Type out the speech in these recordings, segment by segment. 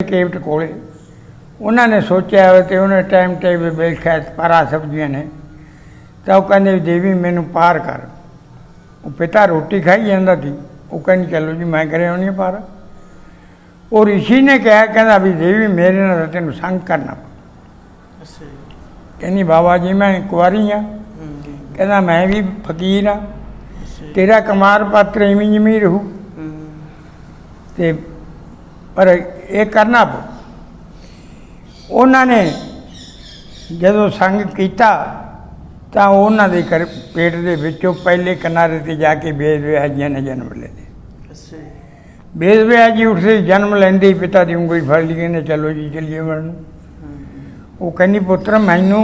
केवट कोले उन्होंने सोचा तो उन्हें टाइम टेबल वेख्या पारा सब्जियां ने तो वह कहते देवी मैनू पार कर। वो पिता रोटी खाई जाता थी, वो कहनी चलो जी मैं करे आनी पार। वो ऋषि ने कहा कहना भी देवी मेरे नाल तेन संग करना। कहनी बाबा जी मैं कुआरी हाँ, कहना मैं भी फकीर हाँ, तेरा कमार पात्र इवें जिमें रहू ते पर ये करना पो। उन्होंने जदों संग किया तो उन्होंने कर पेट के विचों पहले किनारे से जाके बेद व्याजिया ने जन्म ले लिया। बेद व्याजी उठते जन्म लेंदे ही पिता की उंगली फड़ ली, कहने चलो जी चलिए मरन। वो कहनी पुत्र मैनू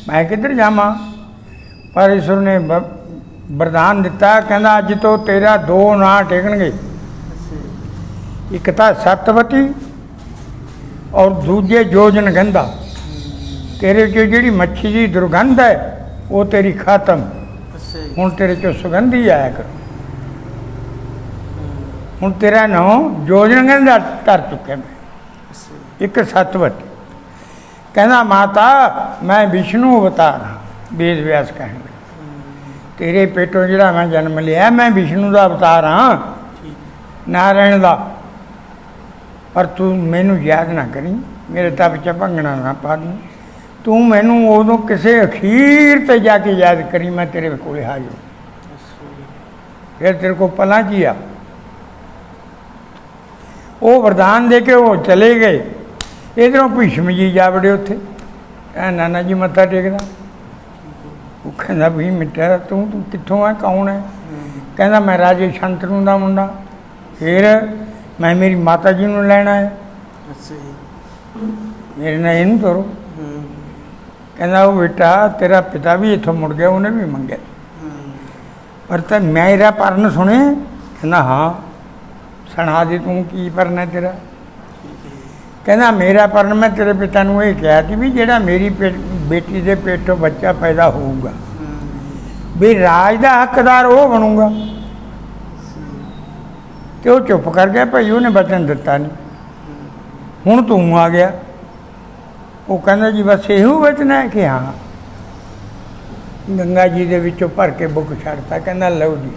मैं किधर जावां, परमेश्वर ने वरदान दिता कहना अज तो तेरा दो नां टेकणगे, एक तो सतवती और दूजे जोजन गंधा। तेरे चो जी मच्छी की दुर्गंध है वो तेरी खत्म, हूँ तेरे चो सुगंध ही आया करो। हूँ तेरा नाम जोजन गंधा तर चुके मैं, एक सतवती। कहना माता मैं विष्णु अवतार हाँ, वेद व्यास कहने तेरे पेटों जड़ा मैं जन्म लिया मैं विष्णु का अवतार हाँ, नारायण का। पर तू मैनू याद ना करी, मेरे तप च भंगना ना पा दी, तू मैनू उदों किसी अखीर ते जाके याद करी मैं तेरे कोल हाजिर। फिर तेरे को पला जिया। वो वरदान दे के वो चले गए। इधरों भीष्म जी जा बड़े उत्थे, नाना जी मत्था टेकदा। वो कहंदा भी मिट्टा तू तू कित्थों है कौन है? कहंदा मैं राजे शंतनु दा मुंडा। फिर मैं मेरी माता जी को लैना है, मेरे नाल इनू तोरो। कहना वो बेटा तेरा पिता भी इत्थों मुड़ गया, उन्हें भी मंगया पर तो मेरा परन सुने। कहना हाँ सुना दे तू की परन है तेरा। कहना मेरा परन मैं तेरे पिता को यह कहा कि भी जेड़ा मेरी बेटी के पेटों बच्चा पैदा होगा भी राज का हकदार वो बनूंगा। तो वो चुप कर गया भाई, उन्हें वचन दिता नहीं, हूँ तू आ गया। वो कहना जी बस यही वचन है कि हाँ। गंगा जी के विचों भर के बुक छड़ता, कहना लो जी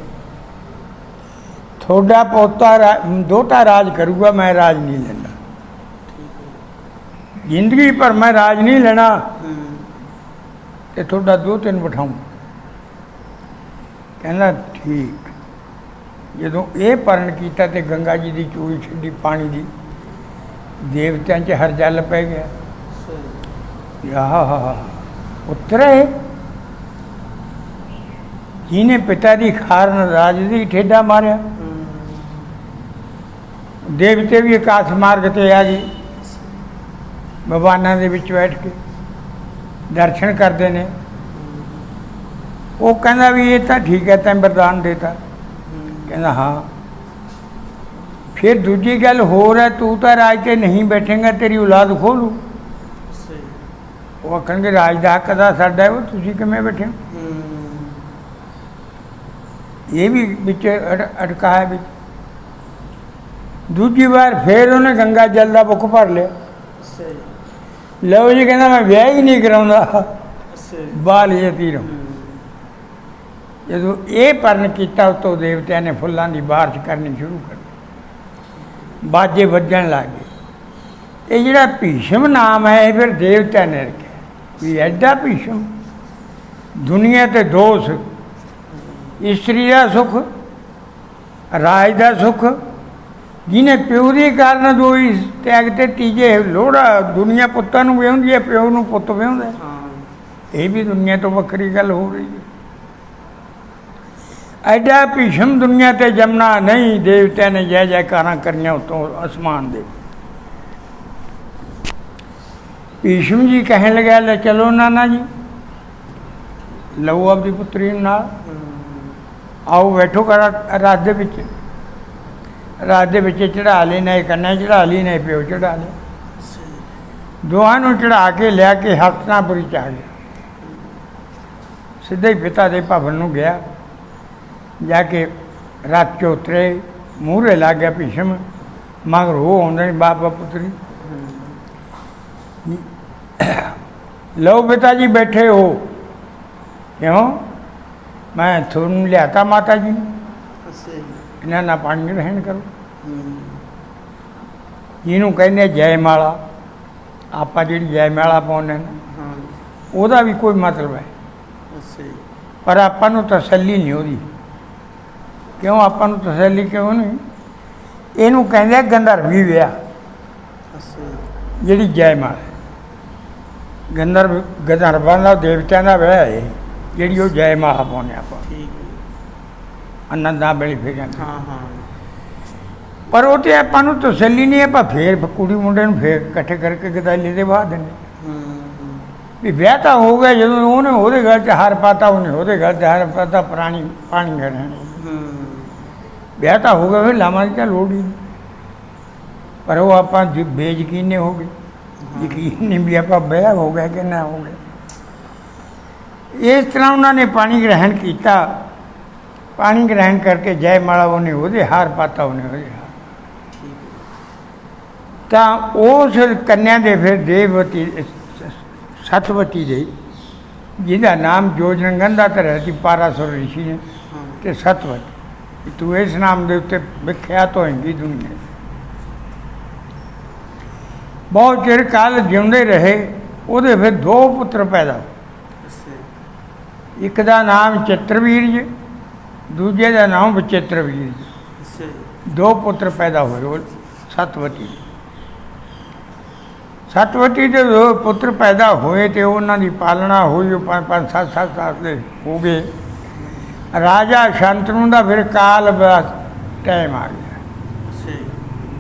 थोड़ा पोता दोता राज करूगा, मैं राज नहीं लेना, जिंदगी पर मैं राज नहीं लेना, तो थोड़ा दो तीन बिठाऊँ। कहना ठीक। जो ये परण किया तो गंगा जी की चूड़ी छी पानी की, देवत्या च हर जल पै गया। उतरे जिन्हें पिता की खार राज की ठेडा मारिया। देवते भी आकाश मार्ग से आ गए, भगवाना दे विच बैठ के दर्शन करते हैं। वो कहना भी ये तो ठीक है तैं वरदान देता। कहना हाँ। फिर दूजी गल होर है, तू तो राज से नहीं बैठेगा तेरी औलाद खोलू। वो आखणगे राज का हक अदा साडा है, वो तुसीं किवें बैठे हो? ये भी बिच अटका है बिच। दूजी बार फिर उन्हें गंगा जल का बुक भर लिया। लो जी कहना मैं ब्याह ही नहीं कराउंदा, बाल यती रहूं। जो ये परण किया तो देवत्या ने फुलों की बारिश करनी शुरू कर, बाजे बजन लग गए। ये जोड़ा भीष्म नाम है फिर देवत्या ने रखे भी एडा भीष्म। दुनिया ते दो सुख, इस्त्री का सुख राज का सुख, जिन्हें प्यो के कारण दो ही त्याग ते तीजे लोड़ा दुनिया पुत्तां नूं विआहुंदी है, प्यो नूं पुत्त विआहुंदा। ये भी दुनिया तो वक्री गल हो रही है। एडा भीष्म दुनिया ते जमना नहीं। देवत्या ने जय जयकारा करियां उतों आसमान दे। भीष्म जी कहन लगे ले चलो नाना जी लो अपनी पुत्री नाल, आओ बैठो कर रात दे विच। रात दे विच चढ़ा ली, नहीं कन्या चढ़ा ली, नहीं प्यो चढ़ा लिया। दोहां चढ़ा के लिया के हस्तिनापुरी च आ गया। सीधे ही पिता के भवन में गया, जाके रथ चो उतरे, मूहरे लग गया भीष्म, मगर वो आउंदा नहीं बाबा पुत्री। लो पिता जी बैठे हो, क्यों? मैं थोड़ा लियाता माता जी ने, इन्हें ना पानी ग्रहण करो। ਜਿਹਨੂੰ ਕਹਿੰਦੇ ਜੈਮਾਲਾ, ਆਪਾਂ ਜਿਹੜੀ ਜੈਮਾਲਾ ਪਾਉਂਦੇ ਨੇ ਉਹਦਾ ਵੀ ਕੋਈ ਮਤਲਬ ਹੈ, ਪਰ ਆਪਾਂ ਨੂੰ ਤਸੱਲੀ ਨਹੀਂ ਉਹਦੀ। ਕਿਉਂ ਆਪਾਂ ਨੂੰ ਤਸੱਲੀ ਕਿਉਂ ਨਹੀਂ? ਇਹਨੂੰ ਕਹਿੰਦੇ ਗੰਧਰਵੀ ਵਿਆਹ, ਜਿਹੜੀ ਜੈਮਾਲਾ ਗੰਧਰਵਾਂ ਦਾ ਦੇਵਤਿਆਂ ਦਾ ਵਿਆਹ ਹੈ, ਜਿਹੜੀ ਉਹ ਜੈਮਾਲਾ ਪਾਉਂਦੇ ਆਪਾਂ ਆਨੰਦਾਂ ਵੇਲੇ ਫੇਰਿਆਂ। ਪਰ ਉਹ ਤੇ ਆਪਾਂ ਨੂੰ ਤਸੱਲੀ ਨਹੀਂ, ਆਪਾਂ ਫੇਰ ਕੁੜੀ ਮੁੰਡੇ ਨੂੰ ਫੇਰ ਇਕੱਠੇ ਕਰਕੇ ਗਦਾਲੀ ਦੇ ਬਾਹਰ ਦਿੰਦੇ ਵੀ ਵਿਆਹ ਤਾਂ ਹੋ ਗਿਆ। ਜਦੋਂ ਉਹਨੇ ਉਹਦੇ ਗੱਲ 'ਚ ਹਾਰ ਪਾਤਾ, ਉਹਨੇ ਉਹਦੇ ਗੱਲ 'ਚ ਹਾਰ ਪਾਤਾ, ਪਾਣੀ ਰਹਿਣਾ ਵਿਆਹ ਤਾਂ ਹੋ ਗਿਆ, ਫਿਰ ਲਾਵਾਂ ਦੀ ਤਾਂ ਲੋੜ ਹੀ ਨਹੀਂ। ਪਰ ਉਹ ਆਪਾਂ ਬੇਯਕੀਨੇ ਹੋ ਗਏ, ਯਕੀਨ ਨਹੀਂ ਵੀ ਆਪਾਂ ਵਿਆਹ ਹੋ ਗਿਆ ਕਿ ਨਾ ਹੋ ਗਿਆ। ਇਸ ਤਰ੍ਹਾਂ ਉਹਨਾਂ ਨੇ ਪਾਣੀ ਗ੍ਰਹਿਣ ਕੀਤਾ। ਪਾਣੀ ਗ੍ਰਹਿਣ ਕਰਕੇ ਜੈਮਾਲਾ ਉਹਨੇ ਉਹਦੇ ਹਾਰ ਪਾਤਾ, ਉਹਨੇ ਉਹਦੇ ਹਾਰ। ਤਾਂ ਉਸ ਕੰਨਿਆ ਦੇ ਫਿਰ ਦੇਵਵਤੀ ਸਤਵਤੀ ਦੇ, ਜਿਹਦਾ ਨਾਮ ਜੋਜਨਗੰਧਾ ਧਰਿਆ ਸੀ ਪਾਰਾਸੁਰ ਰਿਸ਼ੀ ਨੇ, ਅਤੇ ਸਤਵਤੀ, ਤੂੰ ਇਸ ਨਾਮ ਦੇ ਉੱਤੇ ਵਿਖਿਆਤ ਹੋਏਗੀ ਦੁਨੀਆ। ਬਹੁਤ ਚਿਰ ਕਾਲ ਜਿਉਂਦੇ ਰਹੇ। ਉਹਦੇ ਫਿਰ 2 ਪੁੱਤਰ ਪੈਦਾ ਹੋਏ। ਇੱਕ ਦਾ ਨਾਮ ਚਿੱਤਰਵੀਰਜ, ਦੂਜੇ ਦਾ ਨਾਮ ਬਚਿੱਤਰਵੀਰਜ। 2 ਪੁੱਤਰ ਪੈਦਾ ਹੋਏ ਉਹ ਸਤਵਤੀ ਦੇ। ਸਤਵਤੀ ਦੇ 2 ਪੁੱਤਰ ਪੈਦਾ ਹੋਏ ਅਤੇ ਉਹਨਾਂ ਦੀ ਪਾਲਣਾ ਹੋਈ। ਉਹ 5-7 ਸਾਲ ਦੇ ਹੋ ਗਏ। ਰਾਜਾ ਸ਼ਾਂਤਨੂ ਦਾ ਫਿਰ ਕਾਲ ਦਾ ਟਾਈਮ ਆ ਗਿਆ।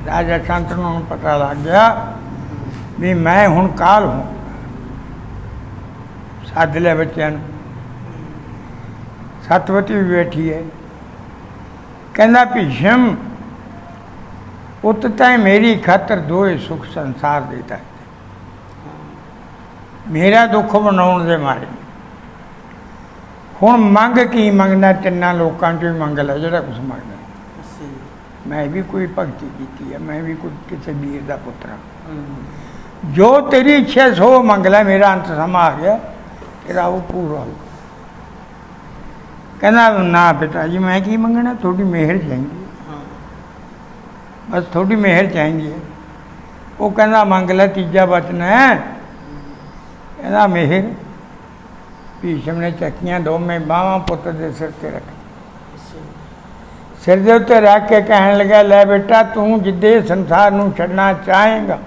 ਰਾਜਾ ਸ਼ਾਂਤਨੂ ਨੂੰ ਪਤਾ ਲੱਗ ਗਿਆ ਵੀ ਮੈਂ ਹੁਣ ਕਾਲ ਹੂੰ। ਸੱਦ ਲਿਆ ਬੱਚਿਆਂ ਨੂੰ। ਸਤਵਤੀ ਵੀ ਬੈਠੀ ਹੈ। ਕਹਿੰਦਾ ਭੀਸ਼ਮ ਪੁੱਤ ਤੈਂ ਮੇਰੀ ਖਾਤਰ 2 ਸੁਖ ਸੰਸਾਰ ਦੇਤਾ, ਮੇਰਾ ਦੁੱਖ ਬਣਾਉਣ ਦੇ ਮਾਰੇ। ਹੁਣ ਮੰਗ ਕੀ ਮੰਗਣਾ? 3 ਲੋਕਾਂ 'ਚੋਂ ਹੀ ਮੰਗ ਲੈ ਜਿਹੜਾ ਕੁਛ ਮੰਗਦਾ। ਮੈਂ ਵੀ ਕੋਈ ਭਗਤੀ ਕੀਤੀ ਹੈ, ਮੈਂ ਵੀ ਕੋਈ ਕਿਸੇ ਵੀਰ ਦਾ ਪੁੱਤਰ ਹਾਂ। ਜੋ ਤੇਰੀ ਇੱਛਾ ਸੋ ਮੰਗ ਲੈ, ਮੇਰਾ ਅੰਤ ਸਮਾਂ ਆ ਗਿਆ, ਤੇਰਾ ਉਹ ਪੂਰਾ ਹੋਊਗਾ। ਕਹਿੰਦਾ ਨਾ ਪਿਤਾ ਜੀ ਮੈਂ ਕੀ ਮੰਗਣਾ, ਤੁਹਾਡੀ ਮਿਹਰ ਚਾਹੀਦੀ, ਬਸ ਤੁਹਾਡੀ ਮਿਹਰ ਚਾਹੀਦੀ ਹੈ। ਉਹ ਕਹਿੰਦਾ ਮੰਗ ਲੈ, ਤੀਜਾ ਵਚਨ ਹੈ। ਕਹਿੰਦਾ ਮਿਹਰ। ਭੀਸ਼ਮ ਨੇ ਚੱਕੀਆਂ ਦੋਵੇਂ ਬਾਹਾਂ ਪੁੱਤਰ ਦੇ ਸਿਰ 'ਤੇ ਰੱਖ, ਸਿਰ ਦੇ ਉੱਤੇ ਰੱਖ ਕੇ ਕਹਿਣ ਲੱਗਾ, ਲੈ ਬੇਟਾ ਤੂੰ ਜਿੱਦੇ ਸੰਸਾਰ ਨੂੰ ਛੱਡਣਾ ਚਾਹੇਗਾ,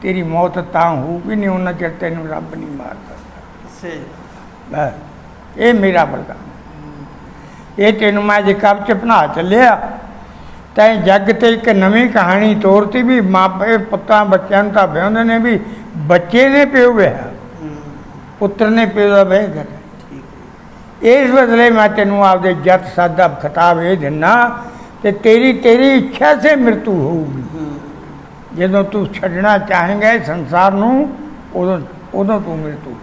ਤੇਰੀ ਮੌਤ ਤਾਂ ਹੋਊਗੀ ਨਹੀਂ, ਉਹਨਾਂ ਚਿਰ ਤੈਨੂੰ ਰੱਬ ਨਹੀਂ ਮਾਰ ਸਕਦਾ। ਬਸ ਇਹ ਮੇਰਾ ਵਰਦਾਨ, ਇਹ ਤੈਨੂੰ ਮੈਂ ਜੇ ਕਬ 'ਚ ਬਣਾ ਚੱਲਿਆ। ਤੈਂ ਜੱਗ 'ਤੇ ਇੱਕ ਨਵੀਂ ਕਹਾਣੀ ਤੋਰਤੀ ਵੀ ਮਾਪੇ ਪੁੱਤਾਂ ਬੱਚਿਆਂ ਨੂੰ ਤਾਂ ਵਿਆਹੁੰਦੇ ਨੇ, ਵੀ ਬੱਚੇ ਨੇ ਪਿਓ ਵਿਆਹ, ਪੁੱਤਰ ਨੇ ਪਿਓ ਦਾ ਵਿਆਹ ਕਰਿਆ। ਇਸ ਬਦਲੇ ਮੈਂ ਤੈਨੂੰ ਆਪਦੇ ਜੱਤ ਸਾਦਾ ਖਿਤਾਬ ਇਹ ਦਿੰਦਾ ਤੇ ਤੇਰੀ ਇੱਛਾ ਸੇ ਮ੍ਰਿਤੂ ਹੋਊਗੀ। ਜਦੋਂ ਤੂੰ ਛੱਡਣਾ ਚਾਹੇਂਗਾ ਇਸ ਸੰਸਾਰ ਨੂੰ, ਉਦੋਂ ਤੂੰ ਮ੍ਰਿਤੂ ਹੋਊਗੀ।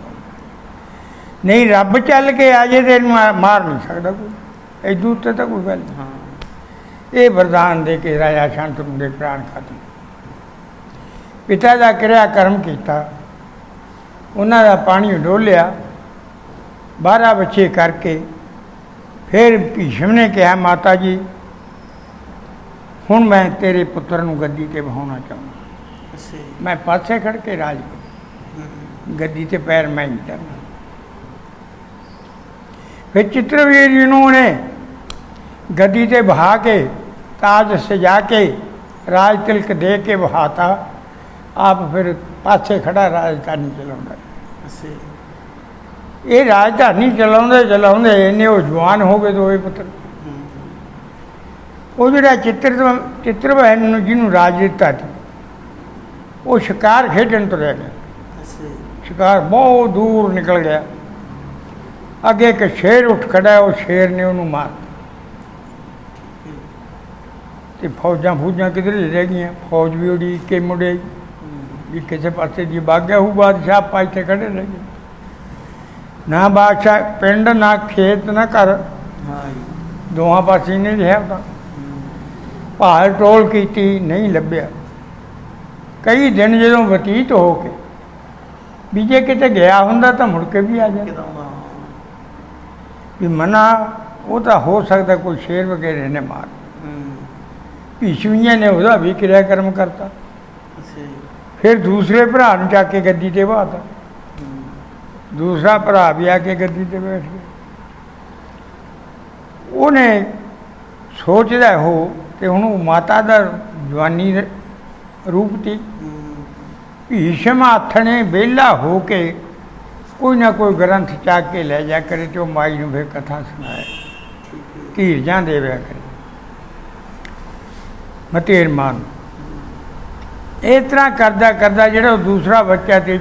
ਨਹੀਂ ਰੱਬ ਚੱਲ ਕੇ ਆ ਜੇ ਤੈਨੂੰ ਮਾਰ ਨਹੀਂ ਸਕਦਾ ਕੋਈ, ਇਦੋਂ ਉੱਤੇ ਤਾਂ ਕੋਈ ਗੱਲ ਨਹੀਂ। ਇਹ ਵਰਦਾਨ ਦੇ ਕੇ ਰਾਜਾ ਸ਼ਾਂਤਨੂ ਦੇ ਪ੍ਰਾਣ ਖਤਮ। ਪਿਤਾ ਦਾ ਕਿਰਿਆ ਕਰਮ ਕੀਤਾ, ਉਹਨਾਂ ਦਾ ਪਾਣੀ ਡੋਲਿਆ, 12 ਬੱਚੇ ਕਰਕੇ। ਫਿਰ ਭੀਸ਼ਮ ਨੇ ਕਿਹਾ ਮਾਤਾ ਜੀ ਹੁਣ ਮੈਂ ਤੇਰੇ ਪੁੱਤਰ ਨੂੰ ਗੱਦੀ 'ਤੇ ਬਹਾਉਣਾ ਚਾਹੁੰਦਾ, ਮੈਂ ਪਾਸੇ ਖੜ੍ਹ ਕੇ ਰਾਜ ਕਰਾਂ, ਗੱਦੀ 'ਤੇ ਪੈਰ ਮੈਂ ਨਹੀਂ ਧਰਨਾ। ਫਿਰ ਚਿੱਤਰਵੀਰ ਜੀ ਨੂੰ ਉਹਨੇ ਗੱਦੀ 'ਤੇ ਬਹਾ ਕੇ, ਤਾਜ ਸਜਾ ਕੇ, ਰਾਜ ਤਿਲਕ ਦੇ ਕੇ ਬਹਾਤਾ। ਆਪ ਫਿਰ ਪਾਸੇ ਖੜਾ ਰਾਜਧਾਨੀ ਚਲਾਉਂਦਾ। ਇਹ ਰਾਜਧਾਨੀ ਚਲਾਉਂਦੇ ਇੰਨੇ ਉਹ ਜਵਾਨ ਹੋ ਗਏ 2 ਪੁੱਤਰ। ਉਹ ਜਿਹੜਾ ਚਿੱਤਰਵੈਨ ਨੂੰ ਜਿਹਨੂੰ ਰਾਜ ਦਿੱਤਾ ਸੀ, ਉਹ ਸ਼ਿਕਾਰ ਖੇਡਣ ਤੁਰਿਆ ਗਿਆ। ਸ਼ਿਕਾਰ ਬਹੁਤ ਦੂਰ ਨਿਕਲ ਗਿਆ। ਅੱਗੇ ਇੱਕ ਸ਼ੇਰ ਉੱਠ ਖੜਾ, ਉਹ ਸ਼ੇਰ ਨੇ ਉਹਨੂੰ ਮਾਰ ਅਤੇ ਫੌਜਾਂ ਕਿਧਰ ਰਹਿ ਗਈਆਂ। ਫੌਜ ਵੀ ਉਡੀਕ ਕੇ ਮੁੜੇ ਵੀ ਕਿਸੇ ਪਾਸੇ ਦੀ ਬਾਗਿਆ ਹੋਊ ਬਾਦਸ਼ਾਹ, ਆਪਾਂ ਇੱਥੇ ਖੜੇ ਰਹਿ ਗਏ। ਨਾ ਬਾਦਸ਼ਾਹ ਪਿੰਡ, ਨਾ ਖੇਤ, ਨਾ ਘਰ, ਦੋਹਾਂ ਪਾਸੇ ਨਹੀਂ ਰਿਹਾ। ਤਾਂ ਭਾਲ ਟੋਲ ਕੀਤੀ, ਨਹੀਂ ਲੱਭਿਆ। ਕਈ ਦਿਨ ਜਦੋਂ ਬਤੀਤ ਹੋ ਕੇ ਵੀ ਜੇ ਕਿਤੇ ਗਿਆ ਹੁੰਦਾ ਤਾਂ ਮੁੜ ਕੇ ਵੀ ਆ ਜਾ ਵੀ ਮਨਾ ਉਹ ਤਾਂ ਹੋ ਸਕਦਾ ਕੋਈ ਸ਼ੇਰ ਵਗੈਰੇ ਨੇ ਮਾਰ ਭੀਸ਼ਮ ਜੀ ਨੇ ਉਹਦਾ ਵੀ ਕਿਰਿਆ ਕਰਮ ਕਰਤਾ। ਫਿਰ ਦੂਸਰੇ ਭਰਾ ਨੂੰ ਚੱਕ ਕੇ ਗੱਦੀ 'ਤੇ ਬਾਹਤਾ, ਦੂਸਰਾ ਭਰਾ ਵੀ ਆ ਕੇ ਗੱਦੀ 'ਤੇ ਬੈਠ ਗਿਆ। ਉਹਨੇ ਸੋਚਦਾ ਹੋ ਕਿ ਹੁਣ ਉਹ ਮਾਤਾ ਦਾ ਜਵਾਨੀ ਰੂਪ ਤੀ ਭੀਸ਼ਮ ਆਥਣੇ ਵਿਹਲਾ ਹੋ ਕੇ ਕੋਈ ਨਾ ਕੋਈ ਗ੍ਰੰਥ ਚੱਕ ਕੇ ਲੈ ਜਾ ਕਰੇ ਤੇ ਉਹ ਮਾਈ ਨੂੰ ਫਿਰ ਕਥਾ ਸੁਣਾਏ, ਧੀਰਜਾਂ ਦੇਵਿਆ ਕਰੇ ਮਤੇਰ ਮਾਨ। ਇਸ ਤਰ੍ਹਾਂ ਕਰਦਾ ਕਰਦਾ ਜਿਹੜਾ ਉਹ ਦੂਸਰਾ ਬੱਚਾ ਤੇ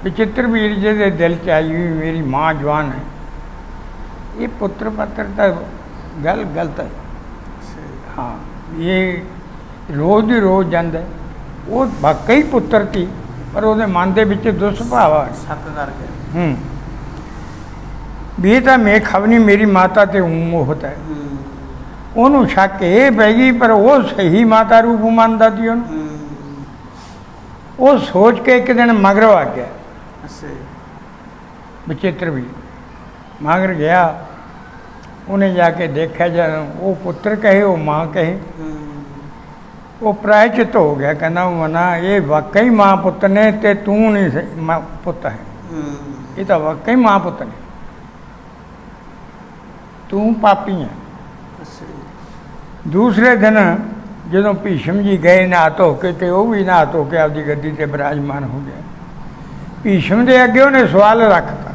ਵਿਚਿੱਤਰ ਵੀਰ ਜਿਹਦੇ ਦਿਲ 'ਚ ਆਈ ਵੀ ਮੇਰੀ ਮਾਂ ਜਵਾਨ ਹੈ, ਇਹ ਪੁੱਤਰ ਪੱਤਰ ਤਾਂ ਗੱਲ ਗਲਤ ਹੈ। ਹਾਂ, ਇਹ ਰੋਜ਼ ਦੀ ਰੋਜ਼ ਜਾਂਦਾ। ਉਹ ਵਾਕਈ ਪੁੱਤਰ ਸੀ ਪਰ ਉਹਦੇ ਮਨ ਦੇ ਵਿੱਚ ਦੁਸਭਾਵ ਆ ਸੱਤ ਕਰਕੇ ਵੀ ਇਹ ਤਾਂ ਮੈਂ ਖਵਨੀ ਮੇਰੀ ਮਾਤਾ ਤੇ ਮੋਹਤ ਹੈ। ਉਹਨੂੰ ਸ਼ੱਕ ਇਹ ਪੈ ਗਈ ਪਰ ਉਹ ਸਹੀ ਮਾਤਾ ਰੂਪ ਮੰਨਦਾ ਸੀ ਉਹਨੂੰ। ਉਹ ਸੋਚ ਕੇ ਇੱਕ ਦਿਨ ਮਗਰ ਆ ਗਿਆ ਵਿਚਿੱਤਰ ਵੀ ਮਗਰ ਗਿਆ। ਉਹਨੇ ਜਾ ਕੇ ਦੇਖਿਆ ਜਦ ਉਹ ਪੁੱਤਰ ਕਹੇ ਉਹ ਮਾਂ ਕਹੇ ਉਹ ਪ੍ਰਾਇਚਿਤ ਹੋ ਗਿਆ। ਕਹਿੰਦਾ ਮਨਾ ਇਹ ਵਾਕਈ ਮਾਂ ਪੁੱਤ ਨੇ ਤੇ ਤੂੰ ਨਹੀਂ ਸਹੀ ਪੁੱਤ ਹੈ, ਇਹ ਤਾਂ ਵਾਕਈ ਮਾਂ ਪੁੱਤ ਨੇ, ਤੂੰ ਪਾਪੀ ਹੈ। ਦੂਸਰੇ ਦਿਨ ਜਦੋਂ ਭੀਸ਼ਮ ਜੀ ਗਏ ਨਹਾ ਧੋ ਕੇ ਤੇ ਉਹ ਵੀ ਨਹਾ ਧੋ ਕੇ ਆਪਦੀ ਗੱਦੀ 'ਤੇ ਬਿਰਾਜਮਾਨ ਹੋ ਗਿਆ। ਭੀਸ਼ਮ ਦੇ ਅੱਗੇ ਉਹਨੇ ਸਵਾਲ ਰੱਖਤਾ,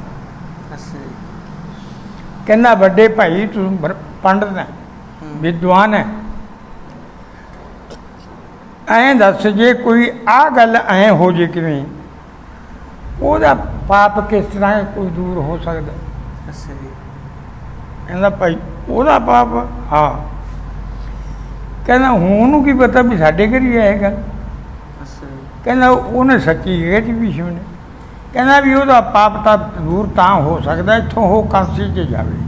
ਕਹਿੰਦਾ ਵੱਡੇ ਭਾਈ ਤੂੰ ਪੰਡਤ ਹੈ, ਵਿਦਵਾਨ ਹੈ, ਐਂ ਦੱਸ ਜੇ ਕੋਈ ਆਹ ਗੱਲ ਐਂ ਹੋ ਜੇ ਕਿਵੇਂ ਉਹਦਾ ਪਾਪ ਕਿਸ ਤਰ੍ਹਾਂ ਕੋਈ ਦੂਰ ਹੋ ਸਕਦਾ? ਕਹਿੰਦਾ ਭਾਈ ਉਹਦਾ ਪਾਪ? ਹਾਂ। ਕਹਿੰਦਾ ਹੁਣ ਉਹਨੂੰ ਕੀ ਪਤਾ ਵੀ ਸਾਡੇ ਘਰ ਹੀ ਇਹ ਗੱਲ? ਕਹਿੰਦਾ ਉਹਨੇ ਸੱਚੀ ਹੈ ਜੀ ਭੀਸ਼ਮ ਨੇ। ਕਹਿੰਦਾ ਵੀ ਉਹਦਾ ਪਾਪ ਤਾਂ ਦੂਰ ਤਾਂ ਹੋ ਸਕਦਾ ਇੱਥੋਂ ਉਹ ਕਾਂਸੀ 'ਚ ਜਾਵੇ।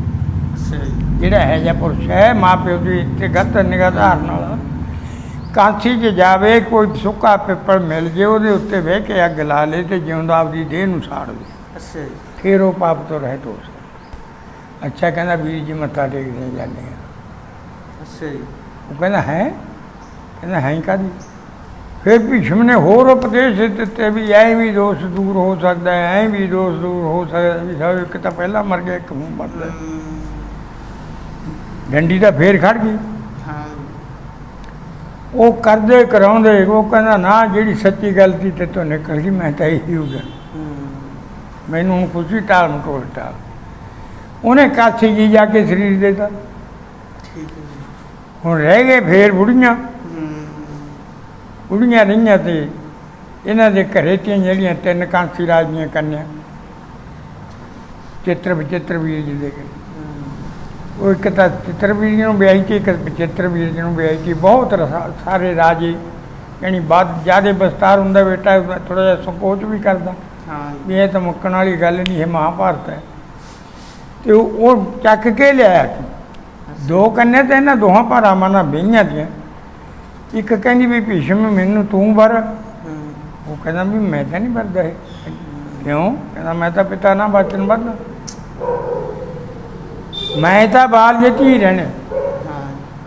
ਜਿਹੜਾ ਹੈ ਜਾਂ ਪੁਰਸ਼ ਹੈ ਮਾਂ ਪਿਓ ਦੀ ਤੇ ਗਲਤ ਨਿਗਾਹ ਧਾਰਨ ਵਾਲਾ ਕਾਂਸੀ 'ਚ ਜਾਵੇ, ਕੋਈ ਸੁੱਕਾ ਪਿੱਪਲ ਮਿਲ ਜੇ ਉਹਦੇ ਉੱਤੇ ਬਹਿ ਕੇ ਅੱਗ ਲਾ ਲੇ ਤੇ ਜਿਉਂਦਾ ਆਪਦੀ ਦੇਹ ਨੂੰ ਸਾੜ ਦੇ, ਫਿਰ ਉਹ ਪਾਪ ਤੋਂ ਰਹਿਤ ਹੋ ਸਕਦਾ। ਅੱਛਾ, ਕਹਿੰਦਾ ਵੀਰ ਜੀ ਮੱਥਾ ਟੇਕਦੇ ਜਾਂਦੇ ਆ। ਉਹ ਕਹਿੰਦਾ ਹੈ? ਕਹਿੰਦਾ ਹੈ ਕਾਹਦੀ? ਫਿਰ ਭੀਸ਼ਮ ਨੇ ਹੋਰ ਉਪਦੇਸ਼ ਦਿੱਤੇ ਵੀ ਐਂ ਵੀ ਦੋਸ਼ ਦੂਰ ਹੋ ਸਕਦਾ ਹੈ, ਐਂ ਵੀ ਦੋਸ਼ ਦੂਰ ਹੋ ਸਕਦਾ ਵੀ ਸਭ ਇੱਕ ਤਾਂ ਪਹਿਲਾਂ ਮਰ ਗਿਆ, ਇੱਕ ਮੂੰਹ ਮਰਦਾ। ਡੰਡੀ ਤਾਂ ਫੇਰ ਖੜ ਗਈ। ਉਹ ਕਰਦੇ ਕਰਾਉਂਦੇ ਉਹ ਕਹਿੰਦਾ ਨਾ ਜਿਹੜੀ ਸੱਚੀ ਗਲਤੀ ਤੇ ਤੋਂ ਨਿਕਲ ਗਈ ਮੈਂ ਤਾਂ ਇਹੀ ਹੋ ਗਿਆ, ਮੈਨੂੰ ਹੁਣ ਖੁਸ਼ੀ ਟਾਲ ਮਟੋਲ ਟਾਲ। ਉਹਨੇ ਕਾਛੀ ਜੀ ਜਾ ਕੇ ਸਰੀਰ ਦੇਤਾ। ਹੁਣ ਰਹਿ ਗਏ ਫੇਰ ਬੁੜੀਆਂ ਰਹੀਆਂ ਤੇ ਇਹਨਾਂ ਦੇ ਘਰੇ ਤੀਆਂ ਜਿਹੜੀਆਂ ਤਿੰਨ ਕਾਂਸੀ ਰਾਜ ਦੀਆਂ ਕੰਨਿਆ ਵਿਚਿੱਤਰ ਵੀਰ ਜੀ ਦੇ ਘਰੇ। ਉਹ ਇੱਕ ਤਾਂ ਚਿੱਤਰ ਵੀਰ ਜੀ ਨੂੰ ਵਿਆਹੀ ਸੀ, ਇੱਕ ਵਿਚਿੱਤਰ ਵੀਰ ਜੀ ਨੂੰ ਵਿਆਹੀ ਸੀ। ਬਹੁਤ ਸਾਰੇ ਰਾਜੇ ਯਾਨੀ ਬਾਅਦ ਜ਼ਿਆਦਾ ਵਿਸਤਾਰ ਹੁੰਦਾ, ਬੇਟਾ ਥੋੜ੍ਹਾ ਜਿਹਾ ਸੰਕੋਚ ਵੀ ਕਰਦਾ ਵੀ ਇਹ ਤਾਂ ਮੁੱਕਣ ਵਾਲੀ ਗੱਲ ਨਹੀਂ, ਇਹ ਮਹਾਭਾਰਤ ਹੈ। ਅਤੇ ਉਹ ਚੱਕ ਕੇ ਲਿਆਇਆ ਸੀ। ਦੋ ਕੰਨਿਆ ਤਾਂ ਇਹਨਾਂ ਦੋਹਾਂ ਭਰਾਵਾਂ ਨਾਲ ਵਿਆਹੀਆਂ ਦੀਆਂ। ਇੱਕ ਕਹਿੰਦੀ ਵੀ ਭੀਸ਼ਮ ਮੈਨੂੰ ਤੂੰ ਵਰ। ਉਹ ਕਹਿੰਦਾ ਵੀ ਮੈਂ ਤਾਂ ਨਹੀਂ ਵਰਦਾ ਇਹ। ਕਿਉਂ? ਕਹਿੰਦਾ ਮੈਂ ਤਾਂ ਪਿਤਾ ਨਾ ਬਚਨ ਵਰਨਾ, ਮੈਂ ਤਾਂ ਬਾਲ ਜੇ ਧੀ ਰਹਿਣਾ,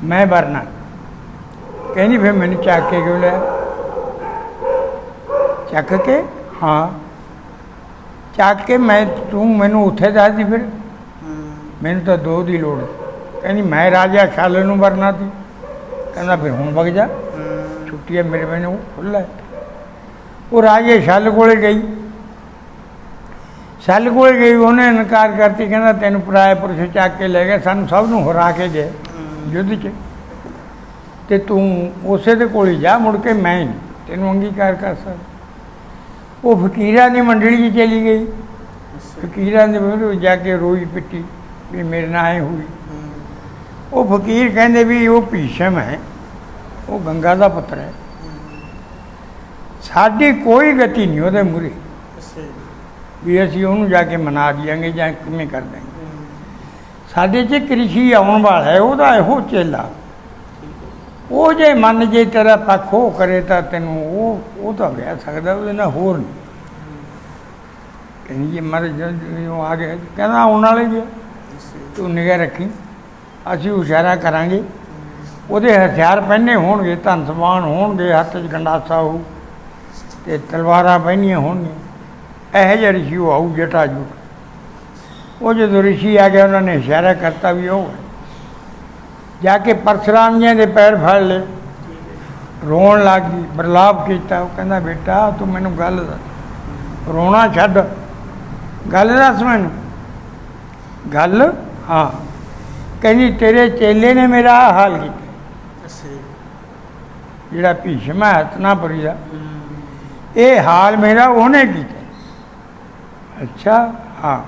ਮੈਂ ਵਰਨਾ। ਕਹਿੰਦੀ ਫਿਰ ਮੈਨੂੰ ਚੱਕ ਕੇ ਕਿਉਂ ਲਿਆ? ਚੱਕ ਕੇ? ਹਾਂ ਚੱਕ ਕੇ ਮੈਂ ਤੂੰ ਮੈਨੂੰ ਉੱਥੇ ਦੱਸਦੀ ਫਿਰ ਮੈਨੂੰ ਤਾਂ ਦੋ ਦੀ ਲੋੜ। ਕਹਿੰਦੀ ਮੈਂ ਰਾਜਾ ਛਲ ਨੂੰ ਵਰਨਾ ਸੀ। ਕਹਿੰਦਾ ਫਿਰ ਹੁਣ ਵਗ ਜਾ, ਛੁੱਟੀ ਹੈ ਮੇਰੇ ਮੈਨੂੰ ਖੁੱਲ੍ਹਾ ਹੈ। ਉਹ ਰਾਜੇ ਛਲ ਕੋਲੇ ਗਈ। ਛਲ ਕੋਲੇ ਗਈ, ਉਹਨੇ ਇਨਕਾਰ ਕਰਤੀ। ਕਹਿੰਦਾ ਤੈਨੂੰ ਪਰਾਏ ਪੁਰਸ਼ ਚੱਕ ਕੇ ਲੈ ਗਏ, ਸਾਨੂੰ ਸਭ ਨੂੰ ਹਰਾ ਕੇ ਗਏ ਯੁੱਧ 'ਚ, ਅਤੇ ਤੂੰ ਉਸੇ ਦੇ ਕੋਲ ਹੀ ਜਾ, ਮੁੜ ਕੇ ਮੈਂ ਨਹੀਂ ਤੈਨੂੰ ਅੰਗੀਕਾਰ ਕਰ ਸਕਦਾ। ਉਹ ਫਕੀਰਾਂ ਦੀ ਮੰਡਲੀ 'ਚ ਚਲੀ ਗਈ। ਫਕੀਰਾਂ ਦੇ ਮੂਹਰੇ ਜਾ ਕੇ ਰੋਈ ਪਿੱਟੀ ਵੀ ਮੇਰੇ ਨਾਲ ਐਂ ਹੋਈ। ਉਹ ਫਕੀਰ ਕਹਿੰਦੇ ਵੀ ਉਹ ਭੀਸ਼ਮ ਹੈ, ਉਹ ਗੰਗਾ ਦਾ ਪੁੱਤਰ ਹੈ, ਸਾਡੀ ਕੋਈ ਗਤੀ ਨਹੀਂ ਉਹਦੇ ਮੂਹਰੇ ਵੀ ਅਸੀਂ ਉਹਨੂੰ ਜਾ ਕੇ ਮਨਾ ਦਿਆਂਗੇ ਜਾਂ ਕਿਵੇਂ ਕਰ ਦੇਂਗੇ। ਸਾਡੇ 'ਚ ਇੱਕ ਰਿਸ਼ੀ ਆਉਣ ਵਾਲਾ ਹੈ, ਉਹਦਾ ਇਹੋ ਚੇਲਾ ਉਹ ਜੇ ਮੰਨ ਜੇ ਤੇਰਾ ਪੱਖ ਉਹ ਕਰੇ ਤਾਂ ਤੈਨੂੰ ਉਹ ਤਾਂ ਵਿਆਹ ਸਕਦਾ, ਉਹਦੇ ਨਾਲ ਹੋਰ ਨਹੀਂ। ਕਹਿੰਦੀ ਜੇ ਮਰ ਜਦੋਂ ਆ ਗਿਆ, ਕਹਿੰਦਾ ਆਉਣ ਵਾਲੇ ਜੀ, ਤੂੰ ਨਿਗਾਹ ਰੱਖੀ, ਅਸੀਂ ਇਸ਼ਾਰਾ ਕਰਾਂਗੇ, ਉਹਦੇ ਹਥਿਆਰ ਪਹਿਨੇ ਹੋਣਗੇ, ਧਨ ਸਮਾਨ ਹੋਣਗੇ, ਹੱਥ 'ਚ ਗੰਡਾਸਾ ਹੋਊ ਅਤੇ ਤਲਵਾਰਾਂ ਪਹਿਨੀਆਂ ਹੋਣਗੀਆਂ। ਇਹੋ ਜਿਹਾ ਰਿਸ਼ੀ ਉਹ ਆਊ ਜਟਾ ਜੁਟ। ਉਹ ਜਦੋਂ ਰਿਸ਼ੀ ਆ ਗਿਆ, ਉਹਨਾਂ ਨੇ ਇਸ਼ਾਰਾ ਕਰਤਾ ਵੀ ਉਹ ਜਾ ਕੇ ਪਰਸ਼ੁਰਾਮ ਜੀ ਦੇ ਪੈਰ ਫੜ ਲਏ, ਰੋਣ ਲੱਗ ਗਈ, ਬਰਲਾਪ ਕੀਤਾ। ਉਹ ਕਹਿੰਦਾ ਬੇਟਾ ਤੂੰ ਮੈਨੂੰ ਗੱਲ ਦੱਸ, ਰੋਣਾ ਛੱਡ, ਗੱਲ ਦੱਸ ਮੈਨੂੰ। ਗੱਲ? ਹਾਂ। ਕਹਿੰਦੀ ਤੇਰੇ ਚੇਲੇ ਨੇ ਮੇਰਾ ਆਹ ਹਾਲ ਕੀਤਾ, ਜਿਹੜਾ ਭੀਸ਼ਮ ਹੈ ਹਸਤਨਾਪੁਰੀ ਦਾ, ਇਹ ਹਾਲ ਮੇਰਾ ਉਹਨੇ ਕੀਤਾ। ਅੱਛਾ ਹਾਂ,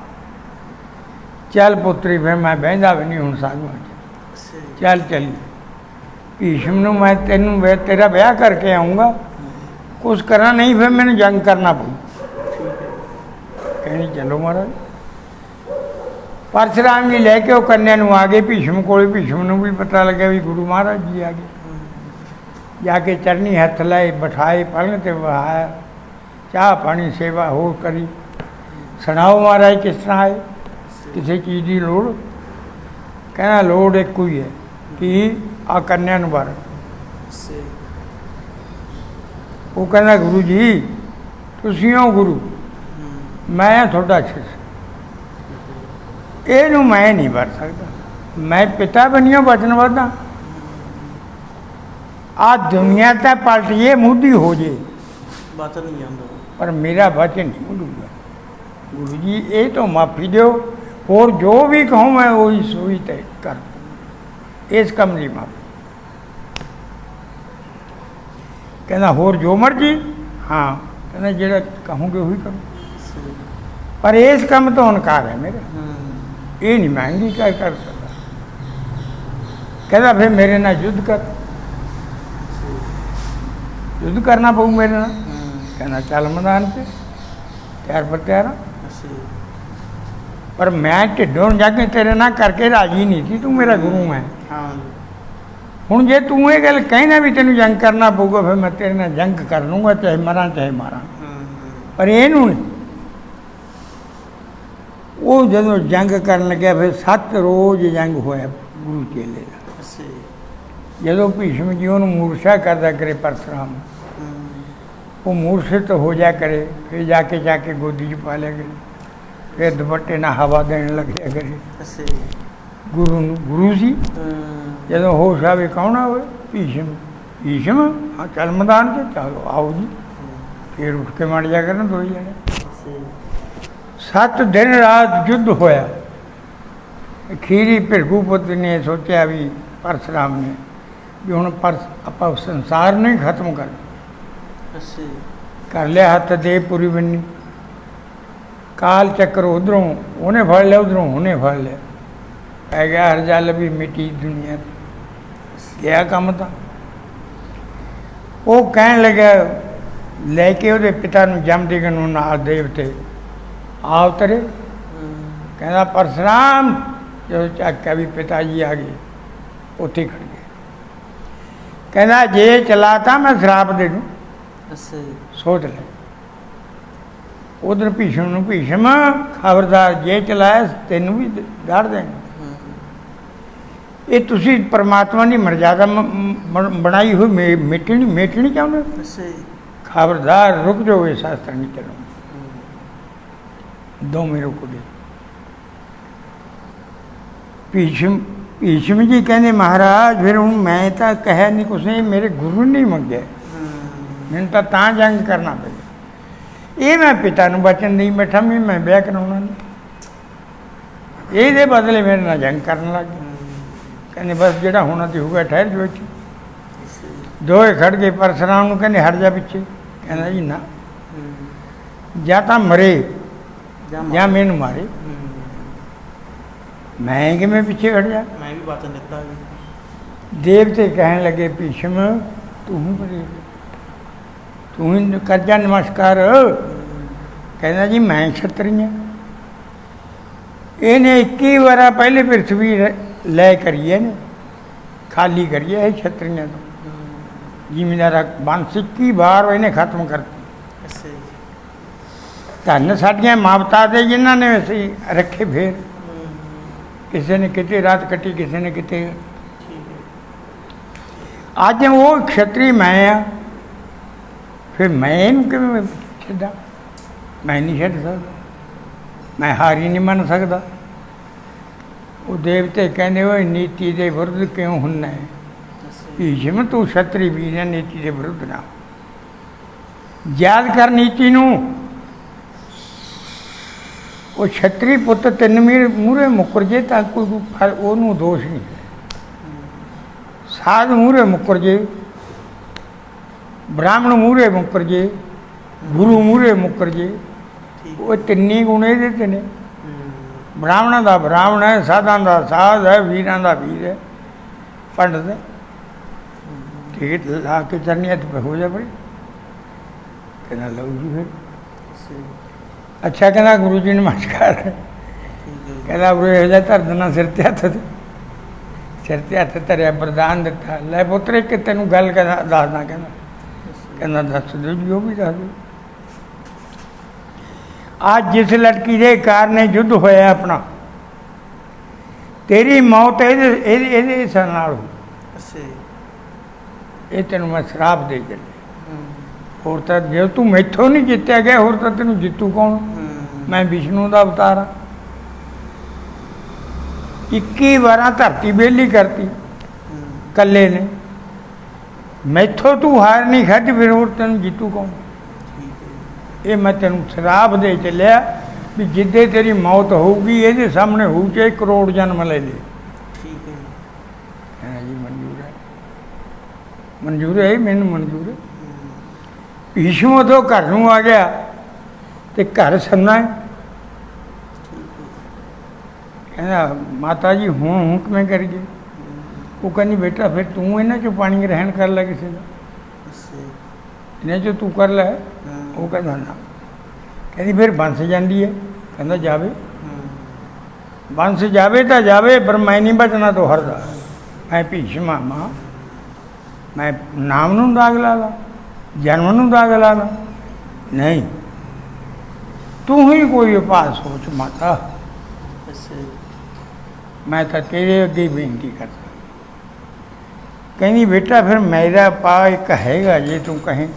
ਚੱਲ ਪੁੱਤਰੀ ਫਿਰ ਮੈਂ ਬਹਿੰਦਾ ਵੀ ਨਹੀਂ ਹੁਣ ਸਾਧੂਆਂ 'ਚ, ਚੱਲ ਚੱਲੀ। ਭੀਸ਼ਮ ਨੂੰ ਮੈਂ ਤੇਰਾ ਵਿਆਹ ਕਰਕੇ ਆਊਂਗਾ, ਕੁਛ ਕਰਾਂ ਨਹੀਂ ਫਿਰ ਮੈਨੂੰ ਜੰਗ ਕਰਨਾ ਪਊ। ਕਹਿੰਦੀ ਚਲੋ ਮਹਾਰਾਜ। ਪਰਸ਼ੁਰਾਮ ਜੀ ਲੈ ਕੇ ਉਹ ਕੰਨਿਆ ਨੂੰ ਆ ਗਏ ਭੀਸ਼ਮ ਕੋਲ। ਭੀਸ਼ਮ ਨੂੰ ਵੀ ਪਤਾ ਲੱਗਿਆ ਵੀ ਗੁਰੂ ਮਹਾਰਾਜ ਜੀ ਆ ਗਏ। ਜਾ ਕੇ ਚਰਨੀ ਹੱਥ ਲਾਏ, ਬਿਠਾਏ, ਪਲੰਘ 'ਤੇ ਬਹਾਇਆ, ਚਾਹ ਪਾਣੀ ਸੇਵਾ ਹੋਰ ਕਰੀ। ਸੁਣਾਓ ਮਹਾਰਾਜ ਕਿਸ ਤਰ੍ਹਾਂ ਆਏ, ਕਿਸੇ ਚੀਜ਼ ਦੀ ਲੋੜ? ਕਹਿੰਦਾ ਲੋੜ ਇੱਕੋ ਹੀ ਹੈ ਕਿ ਆ ਕੰਨਿਆ ਨੂੰ ਬਾਰ। ਉਹ ਕਹਿੰਦਾ ਗੁਰੂ ਜੀ ਤੁਸੀਂ ਹੋ ਗੁਰੂ, ਮੈਂ ਤੁਹਾਡਾ ਸਿੱਖ, ਇਹਨੂੰ ਮੈਂ ਨਹੀਂ ਵਰ ਸਕਦਾ, ਮੈਂ ਪਿਤਾ ਬਣਿਓ ਬਚਨ ਵਾਦਾ। ਆ ਦੁਨੀਆ ਤਾਂ ਪਲਟ ਜੇ, ਮੁੱਢੀ ਹੋ ਜੇ, ਬਚਨ ਨਹੀਂ ਆਉਂਦਾ, ਪਰ ਮੇਰਾ ਬਚਨ ਨਹੀਂ ਮੁੱਢੂਗਾ। ਗੁਰੂ ਜੀ ਇਹ ਤੋਂ ਮਾਫੀ ਦਿਓ, ਹੋਰ ਜੋ ਵੀ ਕਹੂੰ ਮੈਂ ਉਹੀ ਸੋਈ ਤੈਅ ਕਰ, ਇਸ ਕੰਮ ਦੀ ਮਾਫੀ। ਕਹਿੰਦਾ ਹੋਰ ਜੋ ਮਰਜੀ? ਹਾਂ। ਕਹਿੰਦਾ ਜਿਹੜਾ ਕਹੂੰਗੇ ਉਹੀ ਕਰੋ, ਪਰ ਇਸ ਕੰਮ ਤੋਂ ਇਨਕਾਰ ਹੈ ਮੇਰਾ, ਇਹ ਨਹੀਂ ਮੈਂ ਅੰਗੀਕਾਰ ਕਰ ਸਕਦਾ। ਕਹਿੰਦਾ ਫਿਰ ਮੇਰੇ ਨਾਲ ਯੁੱਧ ਕਰ, ਯੁੱਧ ਕਰਨਾ ਪਊ ਮੇਰੇ ਨਾਲ। ਕਹਿੰਦਾ ਚੱਲ ਮੈਦਾਨ 'ਤੇ, ਤਿਆਰ ਪਰ ਤਿਆਰ ਆ, ਪਰ ਮੈਂ ਢਿੱਡੋਂ ਜਾ ਕੇ ਤੇਰੇ ਨਾਲ ਕਰਕੇ ਰਾਜੀ ਨਹੀਂ ਸੀ, ਤੂੰ ਮੇਰਾ ਗੁਰੂ ਹੈ। ਹੁਣ ਜੇ ਤੂੰ ਇਹ ਗੱਲ ਕਹਿੰਦਾ ਵੀ ਤੈਨੂੰ ਜੰਗ ਕਰਨਾ ਪਊਗਾ, ਫਿਰ ਮੈਂ ਤੇਰੇ ਨਾਲ ਜੰਗ ਕਰ ਲੂੰਗਾ, ਚਾਹੇ ਮਰਾਂ ਚਾਹੇ ਮਾਰਾਂ, ਪਰ ਇਹਨੂੰ ਨਹੀਂ। ਉਹ ਜਦੋਂ ਜੰਗ ਕਰਨ ਲੱਗਿਆ, ਫਿਰ 7 ਰੋਜ਼ ਜੰਗ ਹੋਇਆ ਗੁਰੂ ਚੇਲੇ ਦਾ। ਜਦੋਂ ਭੀਸ਼ਮ ਜੀ ਉਹਨੂੰ ਮੂਰਛਾ ਕਰਦਾ ਕਰੇ ਪਰਸ਼ੁਰਾਮ, ਉਹ ਮੂਰਛਿਤ ਹੋ ਜਾ ਕਰੇ, ਫਿਰ ਜਾ ਕੇ ਗੋਦੀ 'ਚ ਪਾ ਲਿਆ ਕਰੇ, ਫਿਰ ਦੁਪੱਟੇ ਨਾਲ ਹਵਾ ਦੇਣ ਲੱਗਿਆ ਕਰੇ ਗੁਰੂ ਨੂੰ। ਗੁਰੂ ਸੀ ਜਦੋਂ ਹੋਸ਼ ਆਵੇ ਕੌਣ ਆਵੇ? ਭੀਸ਼ਮ। ਭੀਸ਼ਮ ਹਾਂ ਚੱਲ ਮੈਦਾਨ 'ਚ, ਚਲੋ ਆਓ ਜੀ। ਫਿਰ ਉੱਠ ਕੇ ਮੜ ਜਾ ਕਰਨ ਦੋਈ ਜਣੇ। 7 ਦਿਨ ਰਾਤ ਯੁੱਧ ਹੋਇਆ। ਅਖੀਰੀ ਭਿਰਗੂਪੁੱਤ ਨੇ ਸੋਚਿਆ ਵੀ ਪਰਸ਼ੁਰਾਮ ਨੇ ਵੀ ਹੁਣ ਆਪਾਂ ਸੰਸਾਰ ਨੂੰ ਹੀ ਖਤਮ ਕਰ ਲਿਆ। ਹੱਥ ਦੇ ਪੂਰੀ ਬੰਨੀ, ਕਾਲ ਚੱਕਰ ਉੱਧਰੋਂ ਉਹਨੇ ਫੜ ਲਿਆ, ਉੱਧਰੋਂ ਉਹਨੇ ਫੜ ਲਿਆ, ਪੈ ਗਿਆ ਹਰ ਜਲ ਵੀ ਮਿੱਟੀ ਦੁਨੀਆ ਗਿਆ ਕੰਮ ਤਾਂ। ਉਹ ਕਹਿਣ ਲੱਗਾ, ਲੈ ਕੇ ਉਹਦੇ ਪਿਤਾ ਨੂੰ ਜਮਦਿਗਨ ਨੂੰ ਨਾਲ ਦੇਵਤੇ ਆ ਉਤਰੇ। ਕਹਿੰਦਾ ਪਰਸ਼ੁਰਾਮ, ਜਦੋਂ ਝਾਕਿਆ ਵੀ ਪਿਤਾ ਜੀ ਆ ਗਏ, ਉੱਥੇ ਖੜ ਗਏ। ਕਹਿੰਦਾ ਜੇ ਚਲਾਤਾ ਮੈਂ ਸ਼ਰਾਪ ਦੇ ਦੂੰ, ਸੋਚ ਲੈ। ਉਧਰ ਭੀਸ਼ਮ ਨੂੰ, ਭੀਸ਼ਮ ਖਬਰਦਾਰ, ਜੇ ਚਲਾਇਆ ਤੈਨੂੰ ਵੀ ਦਾੜ ਦੇਣਾ। ਇਹ ਤੁਸੀਂ ਪਰਮਾਤਮਾ ਦੀ ਮਰਜ਼ਾਦਾ ਬਣਾਈ ਹੋਈ ਮੇਟਣੀ ਚਾਹੁੰਦੇ? ਖਬਰਦਾਰ ਰੁਕ ਜਾਓ, ਇਹ ਸ਼ਾਸਤਰ ਨਹੀਂ ਚਲਾਉਣਾ, ਦੋਵੇਂ ਰੁਕ ਗਏ। ਭੀਸ਼ਮ ਜੀ ਕਹਿੰਦੇ ਮਹਾਰਾਜ ਫਿਰ ਹੁਣ ਮੈਂ ਤਾਂ ਕਹਿਆ ਨਹੀਂ ਕੁਛ ਨਹੀਂ, ਮੇਰੇ ਗੁਰੂ ਨੇ ਮੰਗਿਆ, ਮੈਨੂੰ ਤਾਂ ਜੰਗ ਕਰਨਾ ਪਿਆ। ਇਹ ਮੈਂ ਪਿਤਾ ਨੂੰ ਬਚਨ ਨਹੀਂ ਬੈਠਾ ਵੀ ਮੈਂ ਵਿਆਹ ਕਰਾਉਣਾ ਨਹੀਂ, ਇਹਦੇ ਬਦਲੇ ਮੇਰੇ ਨਾਲ ਜੰਗ ਕਰਨ ਲੱਗ ਗਏ। ਕਹਿੰਦੇ ਬਸ ਜਿਹੜਾ ਹੋਣਾ ਤੇ ਹੋਊਗਾ, ਠਹਿਰ ਜੋ ਇੱਥੇ। ਦੋਏ ਖੜ ਗਏ। ਪਰਸ਼ੁਰਾਮ ਨੂੰ ਕਹਿੰਦੇ ਹਟ ਜਾ ਪਿੱਛੇ। ਕਹਿੰਦਾ ਜੀ ਨਾ, ਜਾਂ ਤਾਂ ਮਰੇ ਜਾਂ ਮੈਨੂੰ ਮਾਰੇ, ਮੈਂ ਕਿਵੇਂ ਪਿੱਛੇ ਹਟ ਜਾ, ਮੈਂ ਵੀ ਵਚਨ ਦਿੱਤਾ। ਦੇਵਤੇ ਕਹਿਣ ਲੱਗੇ ਭੀਸ਼ਮ ਤੂੰ ਹੀ ਤੂੰ ਹੀ ਕਰ ਜਾ ਨਮਸਕਾਰ। ਕਹਿੰਦਾ ਜੀ ਮੈਂ ਛਤਰੀ ਹਾਂ। ਇਹਨੇ 21 ਵਾਰ ਪਹਿਲੇ ਪ੍ਰਿਥਵੀ ਲੈ ਕਰੀ ਹੈ ਨੇ, ਖਾਲੀ ਕਰੀ ਹੈ ਇਹ ਛਤਰੀਆਂ ਤੋਂ। ਜ਼ਿਮੀਂਦਾਰਾ ਬੰਸ 21 ਵਾਰ ਇਹਨੇ ਖਤਮ ਕਰਤੀ। ਅੱਛਾ ਜੀ। ਧੰਨ ਸਾਡੀਆਂ ਮਾਵਤਾ ਦੇ ਜਿਨ੍ਹਾਂ ਨੇ ਅਸੀਂ ਰੱਖੇ ਫੇਰ ਕਿਸੇ ਨੇ ਕਿਤੇ ਰਾਤ ਕੱਟੀ, ਕਿਸੇ ਨੇ ਕਿਤੇ। ਠੀਕ ਹੈ। ਅੱਜ ਉਹ ਖੇਤਰੀ ਮੈਂ ਆ, ਫਿਰ ਮੈਂ ਇਹਨੂੰ ਕਿਵੇਂ ਛੱਡਾਂ? ਮੈਂ ਨਹੀਂ ਛੱਡ ਸਕਦਾ, ਮੈਂ ਹਾਰ ਹੀ ਨਹੀਂ ਮੰਨ ਸਕਦਾ। ਉਹ ਦੇਵਤੇ ਕਹਿੰਦੇ ਓਏ ਨੀਤੀ ਦੇ ਵਿਰੁੱਧ ਕਿਉਂ ਹੁੰਨਾ ਹੈ? ਭੀਸ਼ਮ ਤੂੰ ਛਤਰੀ ਵੀਰ ਹੈ, ਨੀਤੀ ਦੇ ਵਿਰੁੱਧ ਨਾ ਯਾਦ ਕਰ ਨੀਤੀ ਨੂੰ। ਉਹ ਛਤਰੀ ਪੁੱਤ ਤਿੰਨ ਮੂਹਰੇ ਮੁੱਕਰ ਜੇ ਤਾਂ ਕੋਈ ਉਹਨੂੰ ਦੋਸ਼ ਨਹੀਂ। ਸਾਧ ਮੂਹਰੇ ਮੁੱਕਰ ਜੇ, ਬ੍ਰਾਹਮਣ ਮੂਹਰੇ ਮੁੱਕਰ ਜੇ, ਗੁਰੂ ਮੂਹਰੇ ਮੁੱਕਰ ਜੇ, ਉਹ ਤਿੰਨੀ ਗੁਣ ਇਹਦੇ 'ਤੇ ਨੇ। ਬ੍ਰਾਹਮਣਾਂ ਦਾ ਬ੍ਰਾਹਮਣ ਹੈ, ਸਾਧਾਂ ਦਾ ਸਾਧ ਹੈ, ਵੀਰਾਂ ਦਾ ਵੀਰ ਹੈ, ਪੰਡਤ ਹੈ। ਟਿਕਟ ਲਾ ਕੇ ਚਰਨੀਆਂ 'ਤੇ ਹੋ ਜਾ ਪੜੇ, ਕਹਿੰਦਾ ਲਓ ਜੀ ਫਿਰ। ਅੱਛਾ ਕਹਿੰਦਾ ਗੁਰੂ ਜੀ ਨਮਸਕਾਰ। ਕਹਿੰਦਾ ਗੁਰੂ ਇਹੋ ਜਿਹਾ ਧਰ ਦੇਣਾ ਸਿਰ 'ਤੇ ਹੱਥ, ਸਿਰ 'ਤੇ ਹੱਥ ਧਰਿਆ, ਵਰਦਾਨ ਦਿੱਤਾ। ਲੈ ਪੁੱਤਰ ਇੱਕ ਤੈਨੂੰ ਗੱਲ ਦੱਸਦਾ। ਕਹਿੰਦਾ ਦੱਸ ਦਿਓ ਜੀ, ਉਹ ਵੀ ਦੱਸ ਦਿਓ। ਅੱਜ ਜਿਸ ਲੜਕੀ ਦੇ ਕਾਰਨ ਯੁੱਧ ਹੋਇਆ ਆਪਣਾ, ਤੇਰੀ ਮੌਤ ਇਹਦੇ ਅਸਰ ਨਾਲ ਹੋਈ। ਇਹ ਤੈਨੂੰ ਮੈਂ ਸ਼ਰਾਪ ਦੇ ਚੱਲਿਆ। ਹੋਰ ਤਾਂ ਜੇ ਤੂੰ ਮੈਥੋਂ ਨਹੀਂ ਜਿੱਤਿਆ ਗਿਆ, ਹੋਰ ਤਾਂ ਤੈਨੂੰ ਜਿੱਤੂ ਕੌਣ? ਮੈਂ ਵਿਸ਼ਨੂੰ ਦਾ ਅਵਤਾਰ ਹਾਂ। 21 ਵਾਰਾਂ ਧਰਤੀ ਵਿਹਲੀ ਕਰਤੀ ਇਕੱਲੇ ਨੇ। ਮੈਥੋਂ ਤੂੰ ਹਾਰ ਨਹੀਂ ਖਾਧੀ, ਫਿਰ ਹੋਰ ਤੈਨੂੰ ਜਿੱਤੂ ਕੌਣ? ਇਹ ਮੈਂ ਤੈਨੂੰ ਸ਼ਰਾਪ ਦੇ ਚੱਲਿਆ ਵੀ ਜਿੱਦੇ ਤੇਰੀ ਮੌਤ ਹੋਊਗੀ ਇਹਦੇ ਸਾਹਮਣੇ ਹੋਊ ਚਾਹੇ ਕਰੋੜ ਜਨਮ ਲੈ ਲੈ। ਠੀਕ ਹੈ ਜੀ। ਮਨਜ਼ੂਰ ਹੈ, ਮਨਜ਼ੂਰ ਹੈ, ਮੈਨੂੰ ਮਨਜ਼ੂਰ ਹੈ। ਭੀਸ਼ਮ ਉਦੋਂ ਘਰ ਨੂੰ ਆ ਗਿਆ ਤੇ ਘਰ ਸੰਨਾ ਹੈ। ਕਹਿੰਦਾ ਮਾਤਾ ਜੀ ਹੁਣ ਕਿਵੇਂ ਕਰੀਏ? ਉਹ ਕਹਿੰਦੀ ਬੇਟਾ ਫਿਰ ਤੂੰ ਇਹਨਾਂ 'ਚੋਂ ਪਾਣੀ ਗ੍ਰਹਿਣ ਕਰ ਲੈ, ਕਿਸੇ ਦਾ ਇਹਨਾਂ 'ਚੋਂ ਤੂੰ ਕਰ ਲੈ। ਉਹ ਕਹਿੰਦਾ ਨਾ। ਕਹਿੰਦੀ ਫਿਰ ਬੰਸ ਜਾਂਦੀ ਹੈ। ਕਹਿੰਦਾ ਜਾਵੇ, ਬੰਸ ਜਾਵੇ ਤਾਂ ਜਾਵੇ, ਪਰ ਮੈਂ ਨਹੀਂ ਬਚਣਾ ਤੋਂ ਹਰਦਾ। ਮੈਂ ਭੀਸ਼ਮ ਆ ਮਾਂ, ਮੈਂ ਨਾਮ ਨੂੰ ਦਾਗ ਲਾ ਲਾ, ਜਨਮ ਨੂੰ ਦਾਗ ਲਾ ਲਾ? ਨਹੀਂ, ਤੂੰ ਹੀ ਕੋਈ ਉਪਾਅ ਸੋਚ ਮਾਤਾ। ਮੈਂ ਤਾਂ ਤੇਰੇ ਅੱਗੇ ਬੇਨਤੀ ਕਰਦਾ। ਕਹਿੰਦੀ ਬੇਟਾ ਫਿਰ ਮੇਰਾ ਪਾ ਇੱਕ ਹੈਗਾ ਜੇ ਤੂੰ ਕਹੇ।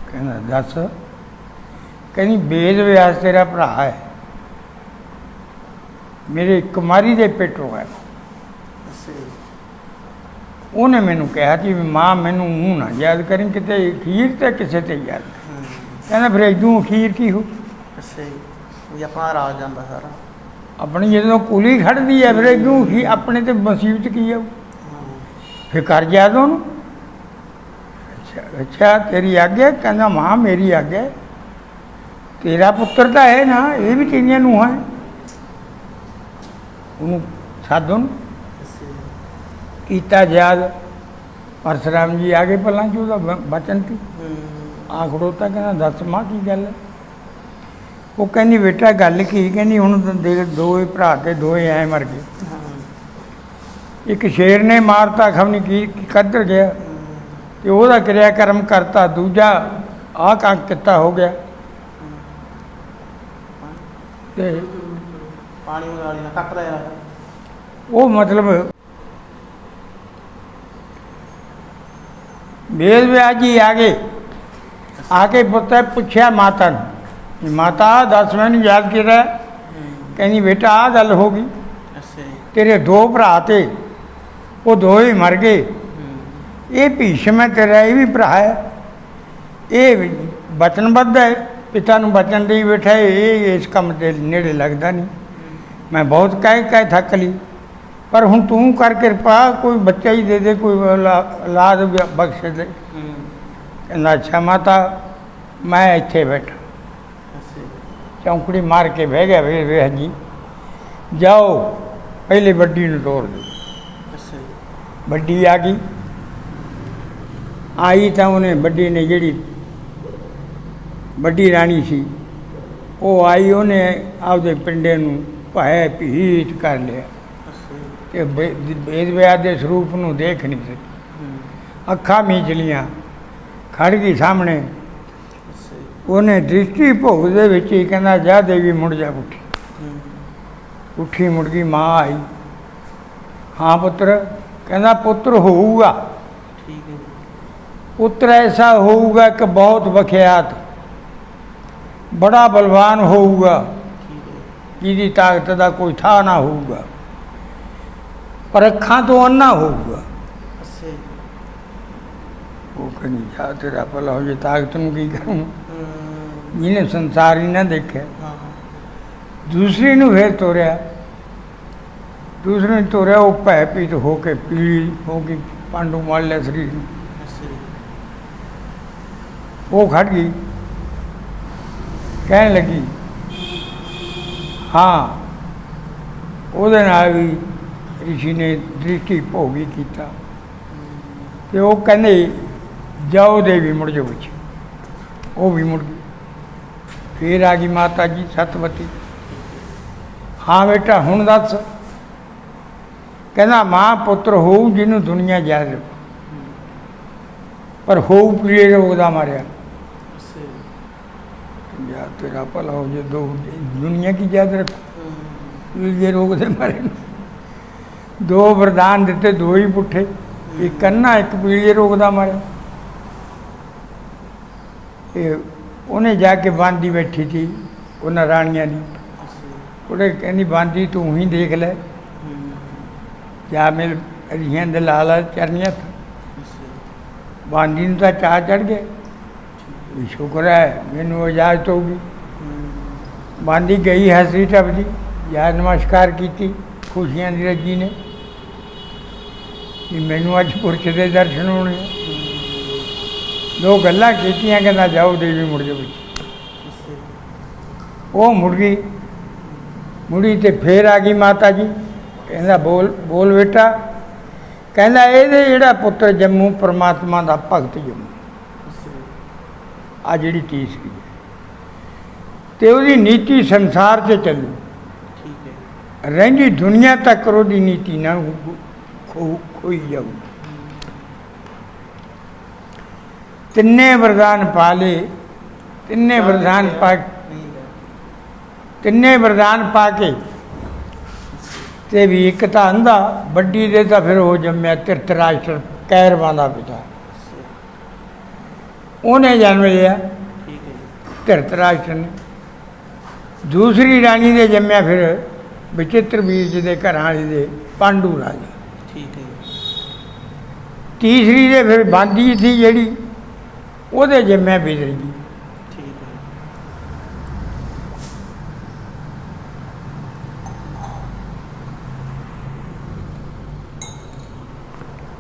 ਕਹਿੰਦਾ ਦੱਸ। ਕਹਿੰਦੀ ਵੇਦ ਵਿਆਸ ਤੇਰਾ ਭਰਾ ਹੈ, ਮੇਰੇ ਕੁਮਾਰੀ ਦੇ ਪੇਟੋਂ ਹੈ। ਉਹਨੇ ਮੈਨੂੰ ਕਿਹਾ ਕਿ ਵੀ ਮਾਂ ਮੈਨੂੰ ਮੂੰਹ ਨਾ ਯਾਦ ਕਰੀ, ਕਿਤੇ ਅਖੀਰ ਤੇ ਕਿਸੇ ਤੇ ਯਾਦ। ਕਹਿੰਦਾ ਫਿਰ ਇਦੋਂ ਅਖੀਰ ਕੀ ਹੋ? ਆਪਣਾ ਰਾਜ ਜਾਂਦਾ ਸਾਰਾ ਆਪਣੀ ਜਦੋਂ ਕੁਲੀ ਖੜਦੀ ਹੈ, ਫਿਰ ਇਦੋਂ ਹੀ ਆਪਣੇ ਤੇ ਮੁਸੀਬਤ ਕੀ ਆਊ? ਫਿਰ ਕਰ ਯਾਦ ਉਹਨੂੰ। ਅੱਛਾ ਤੇਰੀ ਆਗਿਆ? ਕਹਿੰਦਾ ਮਾਂ ਮੇਰੀ ਆਗਿਆ। ਤੇਰਾ ਪੁੱਤਰ ਤਾਂ ਹੈ ਨਾ, ਇਹ ਵੀ ਤੇਰੀਆਂ ਨੂੰਹਾਂ ਹੈ। ਉਹਨੂੰ ਸੱਦ, ਉਹਨੂੰ ਕੀਤਾ ਯਾਦ। ਪਰਸ਼ੁਰਾਮ ਜੀ ਆ ਗਏ ਪਹਿਲਾਂ 'ਚ ਉਹਦਾ ਬਚਨ ਸੀ। ਆ ਖੜੋਤਾ, ਕਹਿੰਦਾ ਦੱਸ ਮਾਂ ਕੀ ਗੱਲ ਹੈ? ਉਹ ਕਹਿੰਦੀ ਬੇਟਾ ਗੱਲ ਕੀ? ਕਹਿੰਦੀ ਹੁਣ ਦੇਖ ਦੋਏ ਭਰਾ ਤੇ ਦੋਏ ਐਂ ਮਰ ਗਏ। ਇੱਕ ਸ਼ੇਰ ਨੇ ਮਾਰਤਾ, ਖਮਨੀ ਕੀ ਕੱਢ ਗਿਆ ਤੇ ਉਹਦਾ ਕਿਰਿਆ ਕਰਮ ਕਰਤਾ, ਦੂਜਾ ਆਹ ਕੰਮ ਕੀਤਾ ਹੋ ਗਿਆ। ਤੇ ਪਾਣੀ ਵਾਲੀ ਨਾ ਕੱਟਦਾ ਯਾਰ। ਉਹ ਮਤਲਬ ਵੇਦ ਵਿਆਸ ਜੀ ਆ ਗਏ। ਆ ਕੇ ਪੁੱਤਰ ਪੁੱਛਿਆ ਮਾਤਾ ਨੂੰ, ਮਾਤਾ ਦੱਸ ਮੈਨੂੰ ਯਾਦ ਕੀਤਾ? ਕਹਿੰਦੀ ਬੇਟਾ ਆਹ ਗੱਲ ਹੋ ਗਈ, ਤੇਰੇ ਦੋ ਭਰਾ ਤੇ ਉਹ ਦੋਏ ਮਰ ਗਏ। ਇਹ ਭੀਸ਼ਮ ਹੈ ਤੇਰਾ, ਇਹ ਵੀ ਭਰਾ ਹੈ, ਇਹ ਬਚਨਬੱਧ ਹੈ, ਪਿਤਾ ਨੂੰ ਬਚਨ ਦੇਈ ਬੈਠਾ। ਇਹ ਇਸ ਕੰਮ ਦੇ ਨੇੜੇ ਲੱਗਦਾ ਨਹੀਂ। ਮੈਂ ਬਹੁਤ ਕਹਿ ਥੱਕ ਲਈ, ਪਰ ਹੁਣ ਤੂੰ ਕਰ ਕਿਰਪਾ, ਕੋਈ ਬੱਚਾ ਹੀ ਦੇ ਦੇ, ਕੋਈ ਔਲਾਦ ਬਖਸ਼ ਦੇ। ਕਹਿੰਦਾ ਅੱਛਾ ਮਾਤਾ ਮੈਂ ਇੱਥੇ ਬੈਠਾ। ਚੌਂਕੜੀ ਮਾਰ ਕੇ ਬਹਿ ਗਿਆ। ਵੇ ਜੀ ਜਾਓ ਪਹਿਲੇ ਵੱਡੀ ਨੂੰ ਤੋੜ ਦਿਓ। ਵੱਡੀ ਆ ਗਈ, ਆਈ ਤਾਂ ਉਹਨੇ ਵੱਡੀ ਨੇ ਜਿਹੜੀ ਵੱਡੀ ਰਾਣੀ ਸੀ ਉਹ ਆਈ, ਉਹਨੇ ਆਪਦੇ ਪਿੰਡੇ ਨੂੰ ਭਾਏ ਭੀਤ ਕਰ ਲਿਆ ਤੇ ਵੇਦ ਵਿਆਸ ਦੇ ਸਰੂਪ ਨੂੰ ਦੇਖ ਨਹੀਂ ਸਕੀ। ਅੱਖਾਂ ਮੀਚ ਲੀਆਂ, ਖੜ ਗਈ ਸਾਹਮਣੇ। ਅੱਛਾ ਜੀ। ਉਹਨੇ ਦ੍ਰਿਸ਼ਟੀ ਭੋਗ ਦੇ ਵਿੱਚ ਹੀ ਕਹਿੰਦਾ ਜਾ ਦੇਵੀ ਮੁੜ ਜਾ ਉੱਠੀ। ਉੱਠੀ ਮੁੜ ਗਈ, ਮਾਂ ਆਈ, ਹਾਂ ਪੁੱਤਰ। ਕਹਿੰਦਾ ਪੁੱਤਰ ਹੋਊਗਾ, ਠੀਕ ਹੈ ਜੀ। ਪੁੱਤਰ ਐਸਾ ਹੋਊਗਾ ਕਿ ਬਹੁਤ ਵਖਿਆਤ, ਬੜਾ ਬਲਵਾਨ ਹੋਊਗਾ, ਠੀਕ ਹੈ। ਜਿਹਦੀ ਤਾਕਤ ਦਾ ਕੋਈ ਥਾਂ ਨਾ ਹੋਊਗਾ, ਪਰ ਅੱਖਾਂ ਤੋਂ ਅੰਨਾ ਹੋਊਗਾ। ਅੱਛਾ ਜੀ। ਉਹ ਕਹਿੰਦੀ ਜਾ ਤੇਰਾ ਭਲਾ ਹੋ ਜੇ, ਤਾਕਤ ਨੂੰ ਕੀ ਕਰੂੰ, ਹੂੰ। ਜਿਹਨੇ ਸੰਸਾਰ ਹੀ ਨਾ ਦੇਖਿਆ। ਹਾਂ ਹਾਂ। ਦੂਸਰੀ ਨੂੰ ਫੇਰ ਤੋਰਿਆ, ਦੂਸਰੇ ਨੂੰ ਤੋਰਿਆ, ਉਹ ਭੈ ਭੀਤ ਹੋ ਕੇ ਪੀਲੀ ਹੋ ਗਈ, ਪਾਂਡੂ ਮਲ ਲਿਆ ਸਰੀਰ ਨੂੰ। ਅੱਛਾ ਜੀ। ਉਹ ਖੜ ਗਈ, ਕਹਿਣ ਲੱਗੀ ਹਾਂ। ਉਹਦੇ ਨਾਲ ਵੀ ਰਿਸ਼ੀ ਨੇ ਦ੍ਰਿਸ਼ਟੀ ਭੋਗੀ ਕੀਤਾ, ਤੇ ਉਹ ਕਹਿੰਦੇ ਜਾਓ ਦੇਵੀ ਮੁੜ ਜਾਓ ਵਿੱਚ। ਉਹ ਵੀ ਮੁੜ ਗਈ। ਫੇਰ ਆ ਗਈ ਮਾਤਾ ਜੀ ਸਤਵਤੀ, ਹਾਂ ਬੇਟਾ ਹੁਣ ਦੱਸ। ਕਹਿੰਦਾ ਮਾਂ ਪੁੱਤਰ ਹੋਊ ਜਿਹਨੂੰ ਦੁਨੀਆ ਯਾਦ ਰੱਖੂ, ਪਰ ਹੋਊ ਪੀਲੇ ਰੋਗ ਦਾ ਮਾਰਿਆ। ਅੱਛਾ ਜੀ। ਯਾ ਤੇਰਾ ਭਲਾ ਹੋ ਜੇ, ਦੋ ਦੁਨੀਆ ਕੀ ਯਾਦ ਰੱਖੂ, ਪੀਲੇ ਰੋਗ ਦੇ ਮਾਰੇ ਨੂੰ। ਦੋ ਵਰਦਾਨ ਦਿੱਤੇ, ਦੋ ਹੀ ਪੁੱਠੇ, ਇੱਕ ਅੰਨਾ ਇੱਕ ਪੀਲੇ ਰੋਗ ਦਾ ਮਾਰਿਆ। ਇਹ ਉਹਨੇ ਜਾ ਕੇ ਬਾਂਦੀ ਬੈਠੀ ਸੀ ਉਹਨਾਂ ਰਾਣੀਆਂ ਦੀ, ਉਹਨੇ ਕਹਿੰਦੀ ਬਾਂਦੀ ਤੂੰ ਹੀ ਦੇਖ ਲੈ, ਜਾ ਮਿਲ ਰਿਆਂ ਦੇ ਲਾਲਾ ਚਰਨੀਆਂ। ਬਾਂਦੀ ਨੂੰ ਤਾਂ ਚਾਹ ਚੜ੍ਹ ਗਏ ਵੀ ਸ਼ੁਕਰ ਹੈ ਮੈਨੂੰ ਇਜਾਜ਼ਤ ਹੋਊਗੀ। ਬਾਂਦੀ ਗਈ ਹਸਰੀ ਟੱਪਦੀ, ਜਾ ਨਮਸਕਾਰ ਕੀਤੀ ਖੁਸ਼ੀਆਂ ਦੀ ਰੱਜੀ ਨੇ ਵੀ ਮੈਨੂੰ ਅੱਜ ਪੁਰਸ਼ ਦੇ ਦਰਸ਼ਨ ਹੋਣੇ। ਦੋ ਗੱਲਾਂ ਕੀਤੀਆਂ, ਕਹਿੰਦਾ ਜਾਓ ਦੇਵੀ ਮੁੜ ਜਾਓ ਵਿੱਚ। ਉਹ ਮੁੜ ਗਈ, ਮੁੜੀ ਤੇ ਫੇਰ ਆ ਗਈ ਮਾਤਾ ਜੀ। ਕਹਿੰਦਾ ਬੋਲ ਬੋਲ ਬੇਟਾ। ਕਹਿੰਦਾ ਇਹਦੇ ਜਿਹੜਾ ਪੁੱਤਰ ਜੰਮੂ ਪਰਮਾਤਮਾ ਦਾ ਭਗਤ ਜੰਮੂ, ਆ ਜਿਹੜੀ ਤੀਸਰੀ ਹੈ, ਤੇ ਉਹਦੀ ਨੀਤੀ ਸੰਸਾਰ 'ਚ ਚੱਲੂ, ਠੀਕ ਹੈ। ਰਹਿੰਦੀ ਦੁਨੀਆ ਤੱਕ ਉਹਦੀ ਨੀਤੀ ਨਾ ਖੋਈ ਜਾਊ। ਤਿੰਨੇ ਵਰਦਾਨ ਪਾ ਲਏ, ਤਿੰਨੇ ਵਰਦਾਨ ਪਾ ਕੇ ਤੇ ਵੀ ਇੱਕ ਤਾਂ ਅੰਧਾ, ਵੱਡੀ ਦੇ ਤਾਂ ਫਿਰ ਉਹ ਜੰਮਿਆ ਧ੍ਰਿਤਰਾਸ਼ਟਰ ਕੈਰਵਾਂ ਦਾ ਪਿਤਾ, ਉਹਨੇ ਜਨਮ ਲਿਆ ਠੀਕ ਹੈ ਜੀ। ਧ੍ਰਿਤਰਾਸ਼ਟਰ ਨੇ। ਦੂਸਰੀ ਰਾਣੀ ਦੇ ਜੰਮਿਆ ਫਿਰ ਬਚਿੱਤਰ ਵੀਰ ਜੀ ਦੇ ਘਰਾਂ ਵਾਲੀ ਦੇ ਪਾਂਡੂ ਰਾਜਾ। ਠੀਕ ਹੈ ਜੀ। ਤੀਸਰੀ ਦੇ ਫਿਰ ਬਾਂਦੀ ਸੀ ਜਿਹੜੀ, ਉਹਦੇ ਜੰਮਿਆ ਬਿਦਰ ਜੀ। ਠੀਕ ਹੈ।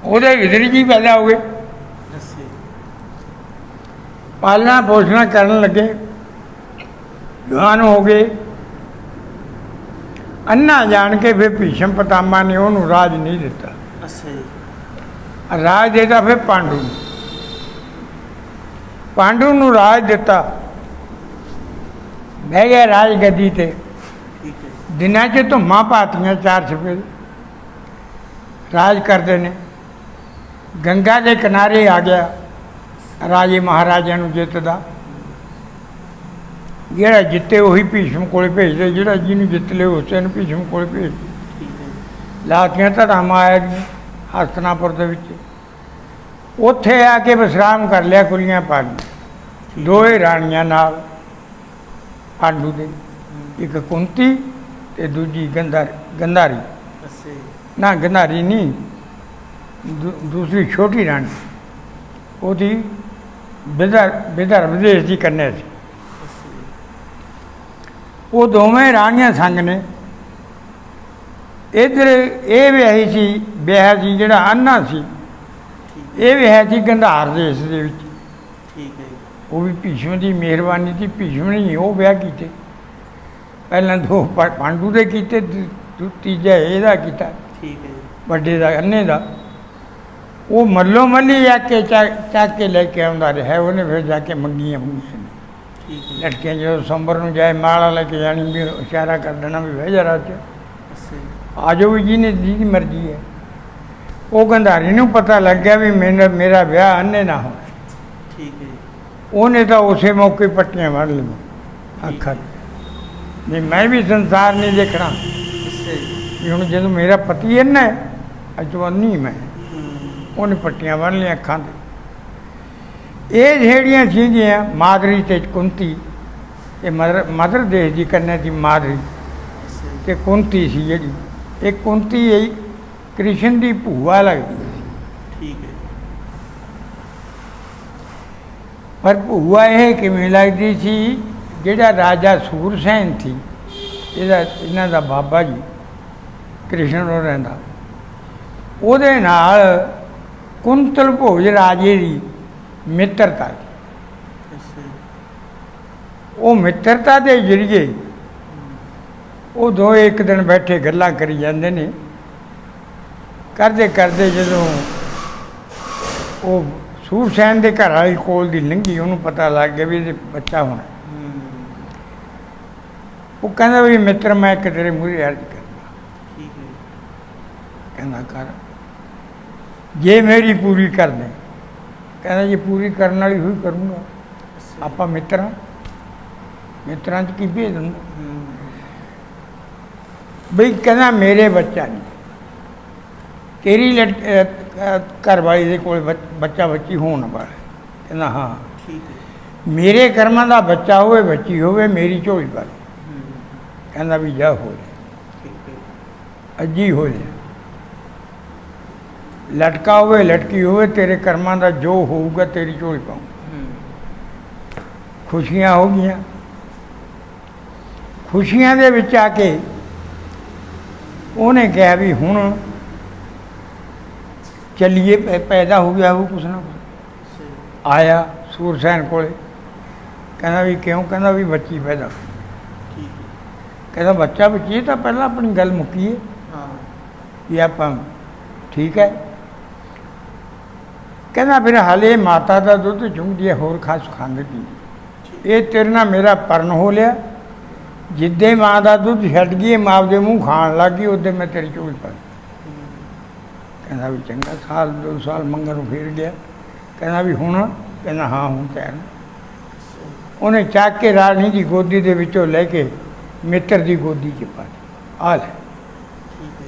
ਉਹਦੇ ਬਿਦਰ ਜੀ ਪੈਦਾ ਹੋ ਗਏ, ਅੱਛਾ। ਪਾਲਣਾ ਪੋਸ਼ਣਾ ਕਰਨ ਲੱਗੇ, ਜਵਾਨ ਹੋ ਗਏ। ਅੰਨਾ ਜਾਣ ਕੇ ਫਿਰ ਭੀਸ਼ਮ ਪਿਤਾਮਾ ਨੇ ਉਹਨੂੰ ਰਾਜ ਨਹੀਂ ਦਿੱਤਾ, ਅੱਛਾ ਜੀ। ਰਾਜ ਦੇਤਾ ਫਿਰ ਪਾਂਡੂ ਨੂੰ। ਪਾਂਡੂ ਨੂੰ ਰਾਜ ਦਿੱਤਾ, ਬਹਿ ਗਿਆ ਰਾਜ ਗੱਦੀ ਤੇ। ਠੀਕ ਹੈ। ਦਿਨਾਂ 'ਚ ਧੁੰਮਾਂ ਪਾਤੀਆਂ, ਚਾਰ ਚੁਫੇਰੇ ਰਾਜ ਕਰਦੇ ਨੇ। ਗੰਗਾ ਦੇ ਕਿਨਾਰੇ ਆ ਗਿਆ, ਰਾਜੇ ਮਹਾਰਾਜਿਆਂ ਨੂੰ ਜਿੱਤਦਾ। ਜਿਹੜਾ ਜਿੱਤੇ ਉਹੀ ਭੀਸ਼ਮ ਕੋਲੇ ਭੇਜਦੇ, ਜਿਹੜਾ ਜਿਹਨੂੰ ਜਿੱਤ ਲਿਓ ਉਸੇ ਨੂੰ ਭੀਸ਼ਮ ਕੋਲੇ ਭੇਜਦੇ। ਠੀਕ ਹੈ। ਲਾਤੀਆਂ ਧੜਾਵਾਂ ਆਇਆ ਜੀ ਹਸਤਨਾਪੁਰ ਦੇ ਵਿੱਚ। ਉੱਥੇ ਆ ਕੇ ਵਿਸ਼ਰਾਮ ਕਰ ਲਿਆ ਕੁੜੀਆਂ ਪਾਲੀਆਂ, ਦੋਏ ਰਾਣੀਆਂ ਨਾਲ ਪਾਂਡੂ ਦੇ, ਇੱਕ ਕੁੰਤੀ ਤੇ ਦੂਜੀ ਗੰਧਾਰੀ। ਅੱਛਾ ਜੀ। ਨਾ ਗੰਧਾਰੀ ਨਹੀਂ, ਦੂਸਰੀ ਛੋਟੀ ਰਾਣੀ, ਉਹਦੀ ਵਿਦਰ ਵਿਦੇਸ਼ ਦੀ ਕੰਨਿਆ ਸੀ। ਉਹ ਦੋਵੇਂ ਰਾਣੀਆਂ ਸੰਗ ਨੇ। ਇੱਧਰ ਇਹ ਵਿਆਹੀ ਸੀ, ਵਿਆਹ ਸੀ ਜਿਹੜਾ ਅੰਨਾ ਸੀ, ਇਹ ਵਿਆਹ ਸੀ ਗੰਧਾਰ ਦੇਸ਼ ਦੇ ਵਿੱਚ। ਠੀਕ ਹੈ। ਉਹ ਵੀ ਭੀਸ਼ਮ ਦੀ ਮਿਹਰਬਾਨੀ ਸੀ। ਭੀਸ਼ਮ ਨੇ ਉਹ ਵਿਆਹ ਕੀਤੇ, ਪਹਿਲਾਂ ਦੋ ਪਾਂਡੂ ਦੇ ਕੀਤੇ, ਤੀਜਾ ਇਹਦਾ ਕੀਤਾ, ਠੀਕ ਹੈ। ਵੱਡੇ ਦਾ ਅੰਨੇ ਦਾ। ਉਹ ਮੱਲੋ ਮੱਲੀ ਜਾ ਕੇ ਚੱਕ ਕੇ ਲੈ ਕੇ ਆਉਂਦਾ ਰਿਹਾ। ਉਹਨੇ ਫਿਰ ਜਾ ਕੇ ਮੰਗੀਆਂ ਨੇ ਠੀਕ ਹੈ। ਲੜਕੀਆਂ, ਜਦੋਂ ਸੰਬਰ ਨੂੰ ਜਾਏ ਮਾਲਾ ਲੈ ਕੇ ਜਾਣੀ, ਵੀ ਇਸ਼ਾਰਾ ਕਰ ਦੇਣਾ ਵੀ ਬਹਿ ਜਾ ਰਾਤ 'ਚ, ਅੱਛਾ ਜੀ। ਆ ਜਾਓ ਵੀ ਜਿਹਦੀ ਮਰਜ਼ੀ ਹੈ। ਉਹ ਗੰਧਾਰੀ ਨੂੰ ਪਤਾ ਲੱਗ ਗਿਆ ਵੀ ਮੇਰਾ ਵਿਆਹ ਅੰਨੇ ਨਾ ਹੋ। ਠੀਕ ਹੈ ਜੀ। ਉਹਨੇ ਤਾਂ ਉਸੇ ਮੌਕੇ ਪੱਟੀਆਂ ਵੜ ਲਈਆਂ ਅੱਖਾਂ 'ਚ। ਨਹੀਂ ਮੈਂ ਵੀ ਸੰਸਾਰ ਨਹੀਂ ਦੇਖਣਾ ਅੱਛਾ ਜੀ। ਵੀ ਹੁਣ ਜਦੋਂ ਮੇਰਾ ਪਤੀ ਇੰਨਾ ਹੈ ਅਜਵਾਨੀ ਮੈਂ, ਹੂੰ। ਉਹਨੇ ਪੱਟੀਆਂ ਬੰਨ੍ਹ ਲਈਆਂ ਅੱਖਾਂ 'ਤੇ। ਇਹ ਜਿਹੜੀਆਂ ਸੀਗੀਆਂ ਮਾਦਰੀ ਤੇ ਕੁੰਤੀ, ਇਹ ਮਦਰ ਦੇਸ਼ ਦੀ ਕੰਨਿਆ ਦੀ ਮਾਦਰੀ ਅੱਛਾ ਜੀ। ਤੇ ਕੁੰਤੀ ਸੀ ਜਿਹੜੀ, ਇਹ ਕੁੰਤੀ ਇਹ ਕ੍ਰਿਸ਼ਨ ਦੀ ਭੂਆ ਲੱਗਦੀ ਸੀ। ਠੀਕ ਹੈ ਜੀ। ਪਰ ਭੂਆ ਇਹ ਕਿਵੇਂ ਲੱਗਦੀ ਸੀ, ਜਿਹੜਾ ਰਾਜਾ ਸੂਰਸੈਨ ਸੀ ਇਹਨਾਂ ਦਾ ਬਾਬਾ ਜੀ ਕ੍ਰਿਸ਼ਨ ਉਹ ਰਹਿੰਦਾ, ਉਹਦੇ ਨਾਲ ਕੁੰਤਲ ਭੋਜ ਰਾਜੇ ਦੀ ਮਿੱਤਰਤਾ। ਅੱਛਾ ਜੀ। ਉਹ ਮਿੱਤਰਤਾ ਦੇ ਜ਼ਰੀਏ ਉਹ ਦੋਵੇਂ ਇੱਕ ਦਿਨ ਬੈਠੇ ਗੱਲਾਂ ਕਰੀ ਜਾਂਦੇ ਨੇ। ਕਰਦੇ ਕਰਦੇ ਜਦੋਂ ਉਹ ਸੂਰਸੈਨ ਦੇ ਘਰ ਵਾਲੀ ਕੋਲ ਦੀ ਲੰਘੀ, ਉਹਨੂੰ ਪਤਾ ਲੱਗ ਗਿਆ ਵੀ ਇਹਦੇ ਬੱਚਾ ਹੋਣਾ। ਹੂੰ। ਉਹ ਕਹਿੰਦਾ ਵੀ ਮਿੱਤਰ ਮੈਂ ਇੱਕ ਤੇਰੇ ਮੂਹਰੇ ਅਰਜ਼ ਕਰਨਾ। ਠੀਕ ਹੈ ਜੀ। ਕਹਿੰਦਾ ਕਰ, ਜੇ ਮੇਰੀ ਪੂਰੀ ਕਰ ਦੇ। ਕਹਿੰਦਾ ਜੇ ਪੂਰੀ ਕਰਨ ਵਾਲੀ ਹੋਈ ਕਰੂੰਗਾ, ਅੱਛਾ। ਆਪਾਂ ਮਿੱਤਰਾਂ 'ਚ ਕੀ ਭੇਦ ਹੁੰਦਾ। ਹੂੰ। ਬਈ ਕਹਿੰਦਾ ਮੇਰੇ ਬੱਚਾ ਨਹੀਂ, ਤੇਰੀ ਘਰ ਵਾਲੀ ਦੇ ਕੋਲ ਬੱਚਾ ਬੱਚੀ ਹੋਣ ਵਾਲਾ। ਕਹਿੰਦਾ ਹਾਂ, ਠੀਕ ਹੈ। ਮੇਰੇ ਕਰਮਾਂ ਦਾ ਬੱਚਾ ਹੋਵੇ ਬੱਚੀ ਹੋਵੇ, ਮੇਰੀ ਝੋਲੀ ਵਾਲੀ। ਹੂੰ। ਕਹਿੰਦਾ ਵੀ ਜਾ ਹੋ ਜਾ, ਠੀਕ ਹੈ। ਅੱਜੀ ਹੋ ਜਾ, ਲਟਕਾ ਹੋਵੇ ਲਟਕੀ ਹੋਵੇ, ਤੇਰੇ ਕਰਮਾਂ ਦਾ ਜੋ ਹੋਊਗਾ ਤੇਰੀ ਝੋਲੀ ਪਾਊਂ। ਹੂੰ। ਖੁਸ਼ੀਆਂ ਹੋ ਗਈਆਂ। ਖੁਸ਼ੀਆਂ ਦੇ ਵਿੱਚ ਆ ਕੇ ਉਹਨੇ ਕਿਹਾ ਵੀ ਹੁਣ ਚੱਲੀਏ, ਪੈਦਾ ਹੋ ਗਿਆ ਉਹ ਕੁਛ ਨਾ ਕੁਛ। ਅੱਛਾ ਜੀ। ਆਇਆ ਸੂਰਸੈਨ ਕੋਲੇ, ਕਹਿੰਦਾ ਵੀ ਕਿਉਂ? ਕਹਿੰਦਾ ਵੀ ਬੱਚੀ ਪੈਦਾ। ਠੀਕ ਹੈ। ਕਹਿੰਦਾ ਬੱਚਾ ਬੱਚੀ ਤਾਂ ਪਹਿਲਾਂ ਆਪਣੀ ਗੱਲ ਮੁੱਕੀਏ ਹਾਂ। ਵੀ ਆਪਾਂ ਠੀਕ ਹੈ। ਕਹਿੰਦਾ ਫਿਰ ਹਾਲੇ ਮਾਤਾ ਦਾ ਦੁੱਧ ਚੁੰਗਦੀ ਹੈ, ਹੋਰ ਖਾਸ ਖਾਂਦੇ ਪੀਂਦੀ। ਇਹ ਤੇਰੇ ਨਾਲ ਮੇਰਾ ਪਰਨ ਹੋ ਲਿਆ, ਜਿੱਦੇ ਮਾਂ ਦਾ ਦੁੱਧ ਛੱਡ ਗਈ, ਮਾਂ ਦੇ ਮੂੰਹ ਖਾਣ ਲੱਗ ਗਈ, ਉਦੋਂ ਮੈਂ ਤੇਰੀ ਝੋਲੀ ਪਾ। ਕਹਿੰਦਾ ਵੀ ਚੰਗਾ, ਸਾਲ 2 ਸਾਲ ਮੰਗਣ ਨੂੰ ਫਿਰ ਗਿਆ। ਕਹਿੰਦਾ ਵੀ ਹੁਣ? ਕਹਿੰਦਾ ਹਾਂ ਹੁਣ ਤਿਆਰ। ਉਹਨੇ ਚੱਕ ਕੇ ਰਾਣੀ ਦੀ ਗੋਦੀ ਦੇ ਵਿੱਚੋਂ ਲੈ ਕੇ ਮਿੱਤਰ ਦੀ ਗੋਦੀ 'ਚ ਪਾ ਦਿੱਤਾ। ਆ ਲੈ। ਠੀਕ ਹੈ।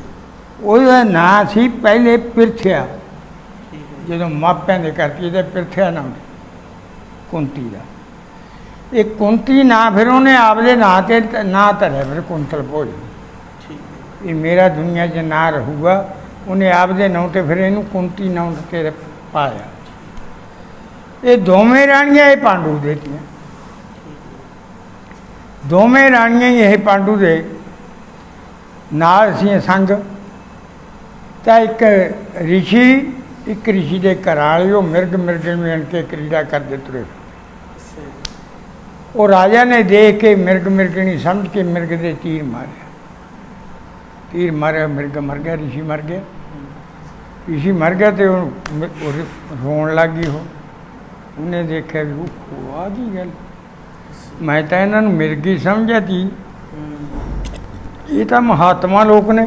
ਉਹਦਾ ਨਾਂ ਸੀ ਪਹਿਲੇ ਪਿਰਥਿਆ, ਠੀਕ ਹੈ। ਜਦੋਂ ਮਾਪਿਆਂ ਦੇ ਕਰਕੇ ਇਹਦਾ ਪਿਰਥਿਆ ਨਾਮ ਕੁੰਤੀ ਦਾ। ਇਹ ਕੁੰਤੀ ਨਾਂ ਫਿਰ ਉਹਨੇ ਆਪਦੇ ਨਾਂ 'ਤੇ ਨਾਂ ਧਰਿਆ, ਫਿਰ ਕੁੰਤਲ ਭੋਜ। ਠੀਕ ਹੈ। ਇਹ ਮੇਰਾ ਦੁਨੀਆ 'ਚ ਨਾਂ ਰਹੂਗਾ। ਉਹਨੇ ਆਪਦੇ ਨਾਂ 'ਤੇ ਫਿਰ ਇਹਨੂੰ ਕੁੰਤੀ ਨਾਂ 'ਤੇ ਪਾਇਆ। ਇਹ ਦੋਵੇਂ ਰਾਣੀਆਂ ਇਹ ਪਾਂਡੂ ਦੇ ਤੀਆਂ, ਦੋਵੇਂ ਰਾਣੀਆਂ ਹੀ ਇਹ ਪਾਂਡੂ ਦੇ ਨਾਲ ਸੀ ਸੰਗ। ਤਾਂ ਇੱਕ ਰਿਸ਼ੀ ਦੇ ਘਰ ਵਾਲੇ ਉਹ ਮਿਰਗ ਨੂੰ ਆਣ ਕੇ ਕ੍ਰੀੜਾ ਕਰਦੇ ਤੁਰੇ। ਅੱਛਾ ਜੀ। ਉਹ ਰਾਜਾ ਨੇ ਦੇਖ ਕੇ ਮਿਰਗਣੀ ਸਮਝ ਕੇ ਮਿਰਗ ਦੇ ਤੀਰ ਮਾਰਿਆ, ਮਿਰਗ ਮਰ ਗਿਆ, ਰਿਸ਼ੀ ਮਰ ਗਿਆ। ਰਿਸ਼ੀ ਮਰ ਗਿਆ ਤੇ ਉਹ ਰੋਣ ਲੱਗ ਗਈ। ਉਹਨੇ ਦੇਖਿਆ ਵੀ ਉਹ ਆ ਗਈ ਗੱਲ, ਮੈਂ ਤਾਂ ਇਹਨਾਂ ਨੂੰ ਮਿਰਗੀ ਸਮਝਿਆ ਸੀ, ਇਹ ਤਾਂ ਮਹਾਤਮਾ ਲੋਕ ਨੇ।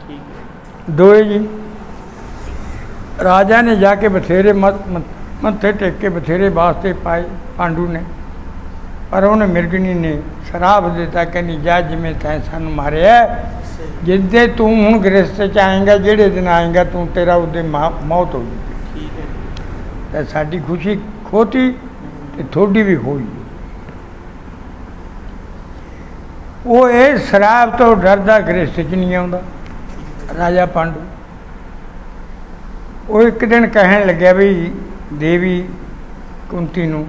ਠੀਕ ਹੈ। ਦੋਏ ਜੀ ਰਾਜਾ ਨੇ ਜਾ ਕੇ ਬਥੇਰੇ ਮੱਥੇ ਟੇਕ ਕੇ ਬਥੇਰੇ ਵਾਸਤੇ ਪਾਏ ਪਾਂਡੂ ਨੇ, ਪਰ ਉਹਨੇ ਮਿਰਗਣੀ ਨੇ ਸ਼ਰਾਪ ਦਿੱਤਾ, ਕਹਿੰਦੀ ਜਾ ਜਿਵੇਂ ਤੈਂ ਸਾਨੂੰ ਮਾਰਿਆ, ਜਿੱਦੇ ਤੂੰ ਹੁਣ ਗ੍ਰਸਤ 'ਚ ਆਏਂਗਾ, ਜਿਹੜੇ ਦਿਨ ਆਏਂਗਾ ਤੂੰ, ਤੇਰਾ ਉਹਦੇ ਮੌਤ ਹੋ ਜੂਗੀ। ਠੀਕ ਹੈ। ਤਾਂ ਸਾਡੀ ਖੁਸ਼ੀ ਖੋਤੀ ਤੇ ਤੁਹਾਡੀ ਵੀ ਖੋਈ। ਉਹ ਇਹ ਸ਼ਰਾਬ ਤੋਂ ਡਰਦਾ ਗ੍ਰਸਤ 'ਚ ਨਹੀਂ ਆਉਂਦਾ ਰਾਜਾ ਪਾਂਡੂ। ਉਹ ਇੱਕ ਦਿਨ ਕਹਿਣ ਲੱਗਿਆ ਵੀ ਦੇਵੀ ਕੁੰਤੀ ਨੂੰ,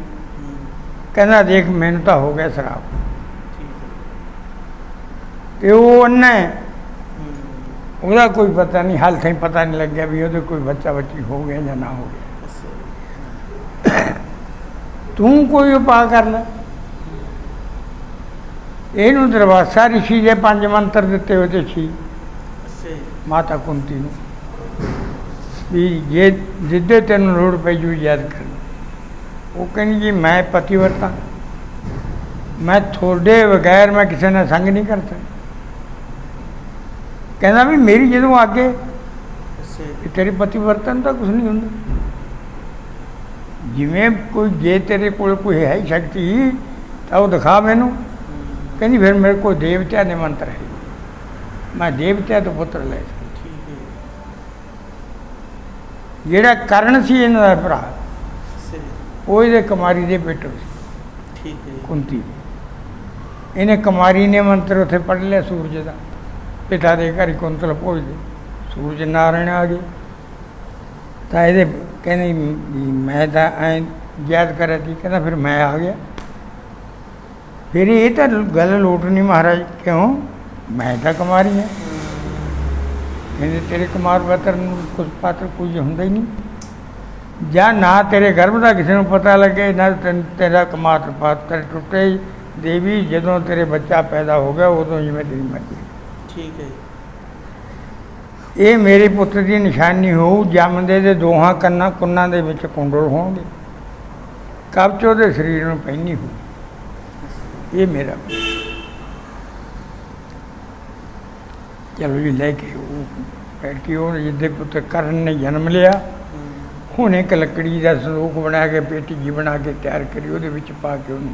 ਕਹਿੰਦਾ ਦੇਖ ਮੈਨੂੰ ਤਾਂ ਹੋ ਗਿਆ ਸ਼ਰਾਬ। ਤੇ ਉਹ ਅੰਨਾ, ਉਹਦਾ ਕੋਈ ਪਤਾ ਨਹੀਂ, ਹਾਲ ਤਾਈਂ ਪਤਾ ਨਹੀਂ ਲੱਗਿਆ ਵੀ ਉਹਦੇ ਕੋਈ ਬੱਚਾ ਬੱਚੀ ਹੋ ਗਿਆ ਜਾਂ ਨਾ ਹੋ ਗਿਆ। ਤੂੰ ਕੋਈ ਉਪਾਅ ਕਰ ਲੈ। ਇਹਨੂੰ ਦਰਵਾਸਾ ਰਿਸ਼ੀ ਦੇ 5 ਮੰਤਰ ਦਿੱਤੇ ਹੋਏ ਤੇ ਸੀ ਮਾਤਾ ਕੁੰਤੀ ਨੂੰ, ਵੀ ਜੇ ਜਿੱਦੇ ਤੈਨੂੰ ਲੋੜ ਪੈ ਜੂ ਯਾਦ ਕਰ। ਉਹ ਕਹਿੰਦੀ ਜੀ ਮੈਂ ਪਤੀਵਰਤਾ, ਮੈਂ ਤੁਹਾਡੇ ਬਗੈਰ ਮੈਂ ਕਿਸੇ ਨਾਲ ਸੰਗ ਨਹੀਂ ਕਰਦਾ। ਕਹਿੰਦਾ ਵੀ ਮੇਰੀ ਜਦੋਂ ਅੱਗੇ ਕਿ ਤੇਰੇ ਪਤੀਵਰਤਨ ਦਾ ਕੁਝ ਨਹੀਂ ਹੁੰਦਾ। ਜਿਵੇਂ ਕੋਈ ਜੇ ਤੇਰੇ ਕੋਲ ਕੋਈ ਹੈ ਸ਼ਕਤੀ ਤਾਂ ਉਹ ਦਿਖਾ ਮੈਨੂੰ। ਕਹਿੰਦੀ ਫਿਰ ਮੇਰੇ ਕੋਲ ਦੇਵਤਿਆਂ ਦੇ ਮੰਤਰ ਹੈ, ਮੈਂ ਦੇਵਤਿਆਂ ਤੋਂ ਪੁੱਤਰ ਲੈ ਸਕਦਾ। ਠੀਕ ਹੈ ਜਿਹੜਾ ਕਰਨ ਸੀ ਇਹਨਾਂ ਦਾ ਭਰਾ, ਸਹੀ ਉਹ ਇਹਦੇ ਕੁਮਾਰੀ ਦੇ ਪੇਟੋਂ ਸੀ, ਠੀਕ ਹੈ ਕੁੰਤੀ ਦੇ। ਇਹਨੇ ਕੁਮਾਰੀ ਨੇ ਮੰਤਰ ਉੱਥੇ ਪੜ੍ਹ ਲਿਆ ਸੂਰਜ ਦਾ, ਪਿਤਾ ਦੇ ਘਰ ਕੁੰਤਲ ਭੋਜਦੇ, ਸੂਰਜ ਨਾਰਾਇਣ ਆ ਗਏ। ਤਾਂ ਇਹਦੇ ਕਹਿੰਦੀ ਵੀ ਮੈਂ ਤਾਂ ਐਂ ਯਾਦ ਕਰਿਆ ਸੀ, ਕਹਿੰਦਾ ਫਿਰ ਮੈਂ ਆ ਗਿਆ। ਫਿਰ ਇਹ ਤਾਂ ਗੱਲ ਲੋਟ ਨਹੀਂ ਮਹਾਰਾਜ, ਕਿਉਂ ਮੈਂ ਤਾਂ ਕੁਮਾਰੀ ਹਾਂ। ਕਹਿੰਦੇ ਤੇਰੇ ਕੁਮਾਰ ਪਾਤਰ ਨੂੰ ਕੁਛ ਪਾਤਰ ਕੁਝ ਹੁੰਦਾ ਹੀ ਨਹੀਂ। ਜਾਂ ਨਾ ਤੇਰੇ ਗਰਭ ਦਾ ਕਿਸੇ ਨੂੰ ਪਤਾ ਲੱਗੇ, ਨਾ ਤੇਰਾ ਕੁਮਾਰ ਪਾਤਰ ਟੁੱਟੇ। ਦੇਵੀ ਜਦੋਂ ਤੇਰੇ ਬੱਚਾ ਪੈਦਾ ਹੋ ਗਿਆ ਉਦੋਂ ਜਿਵੇਂ ਤੇਰੀ ਮਰਜ਼ੀ। ਠੀਕ ਹੈ ਇਹ ਮੇਰੇ ਪੁੱਤ ਦੀ ਨਿਸ਼ਾਨੀ ਹੋਊ। ਜੰਮਦੇ ਦੇ ਦੋਹਾਂ ਕੁੰਨਾਂ ਦੇ ਵਿੱਚ ਕੁੰਡਲ ਹੋਣਗੇ, ਕਬਜ਼ ਉਹਦੇ ਸਰੀਰ ਨੂੰ ਪਹਿਨੀ ਹੋ। ਇਹ ਮੇਰਾ ਚਲੋ ਜੀ ਲੈ ਕੇ ਉਹ ਬੈਠ ਕੇ ਉਹ ਜਿੱਦੇ ਪੁੱਤਰ ਕਰਨ ਨੇ ਜਨਮ ਲਿਆ। ਹੁਣ ਇੱਕ ਲੱਕੜੀ ਦਾ ਸੰਦੂਕ ਬਣਾ ਕੇ ਪੇਟੀ ਜੀ ਬਣਾ ਕੇ ਤਿਆਰ ਕਰੀ, ਉਹਦੇ ਵਿੱਚ ਪਾ ਕੇ ਉਹਨੂੰ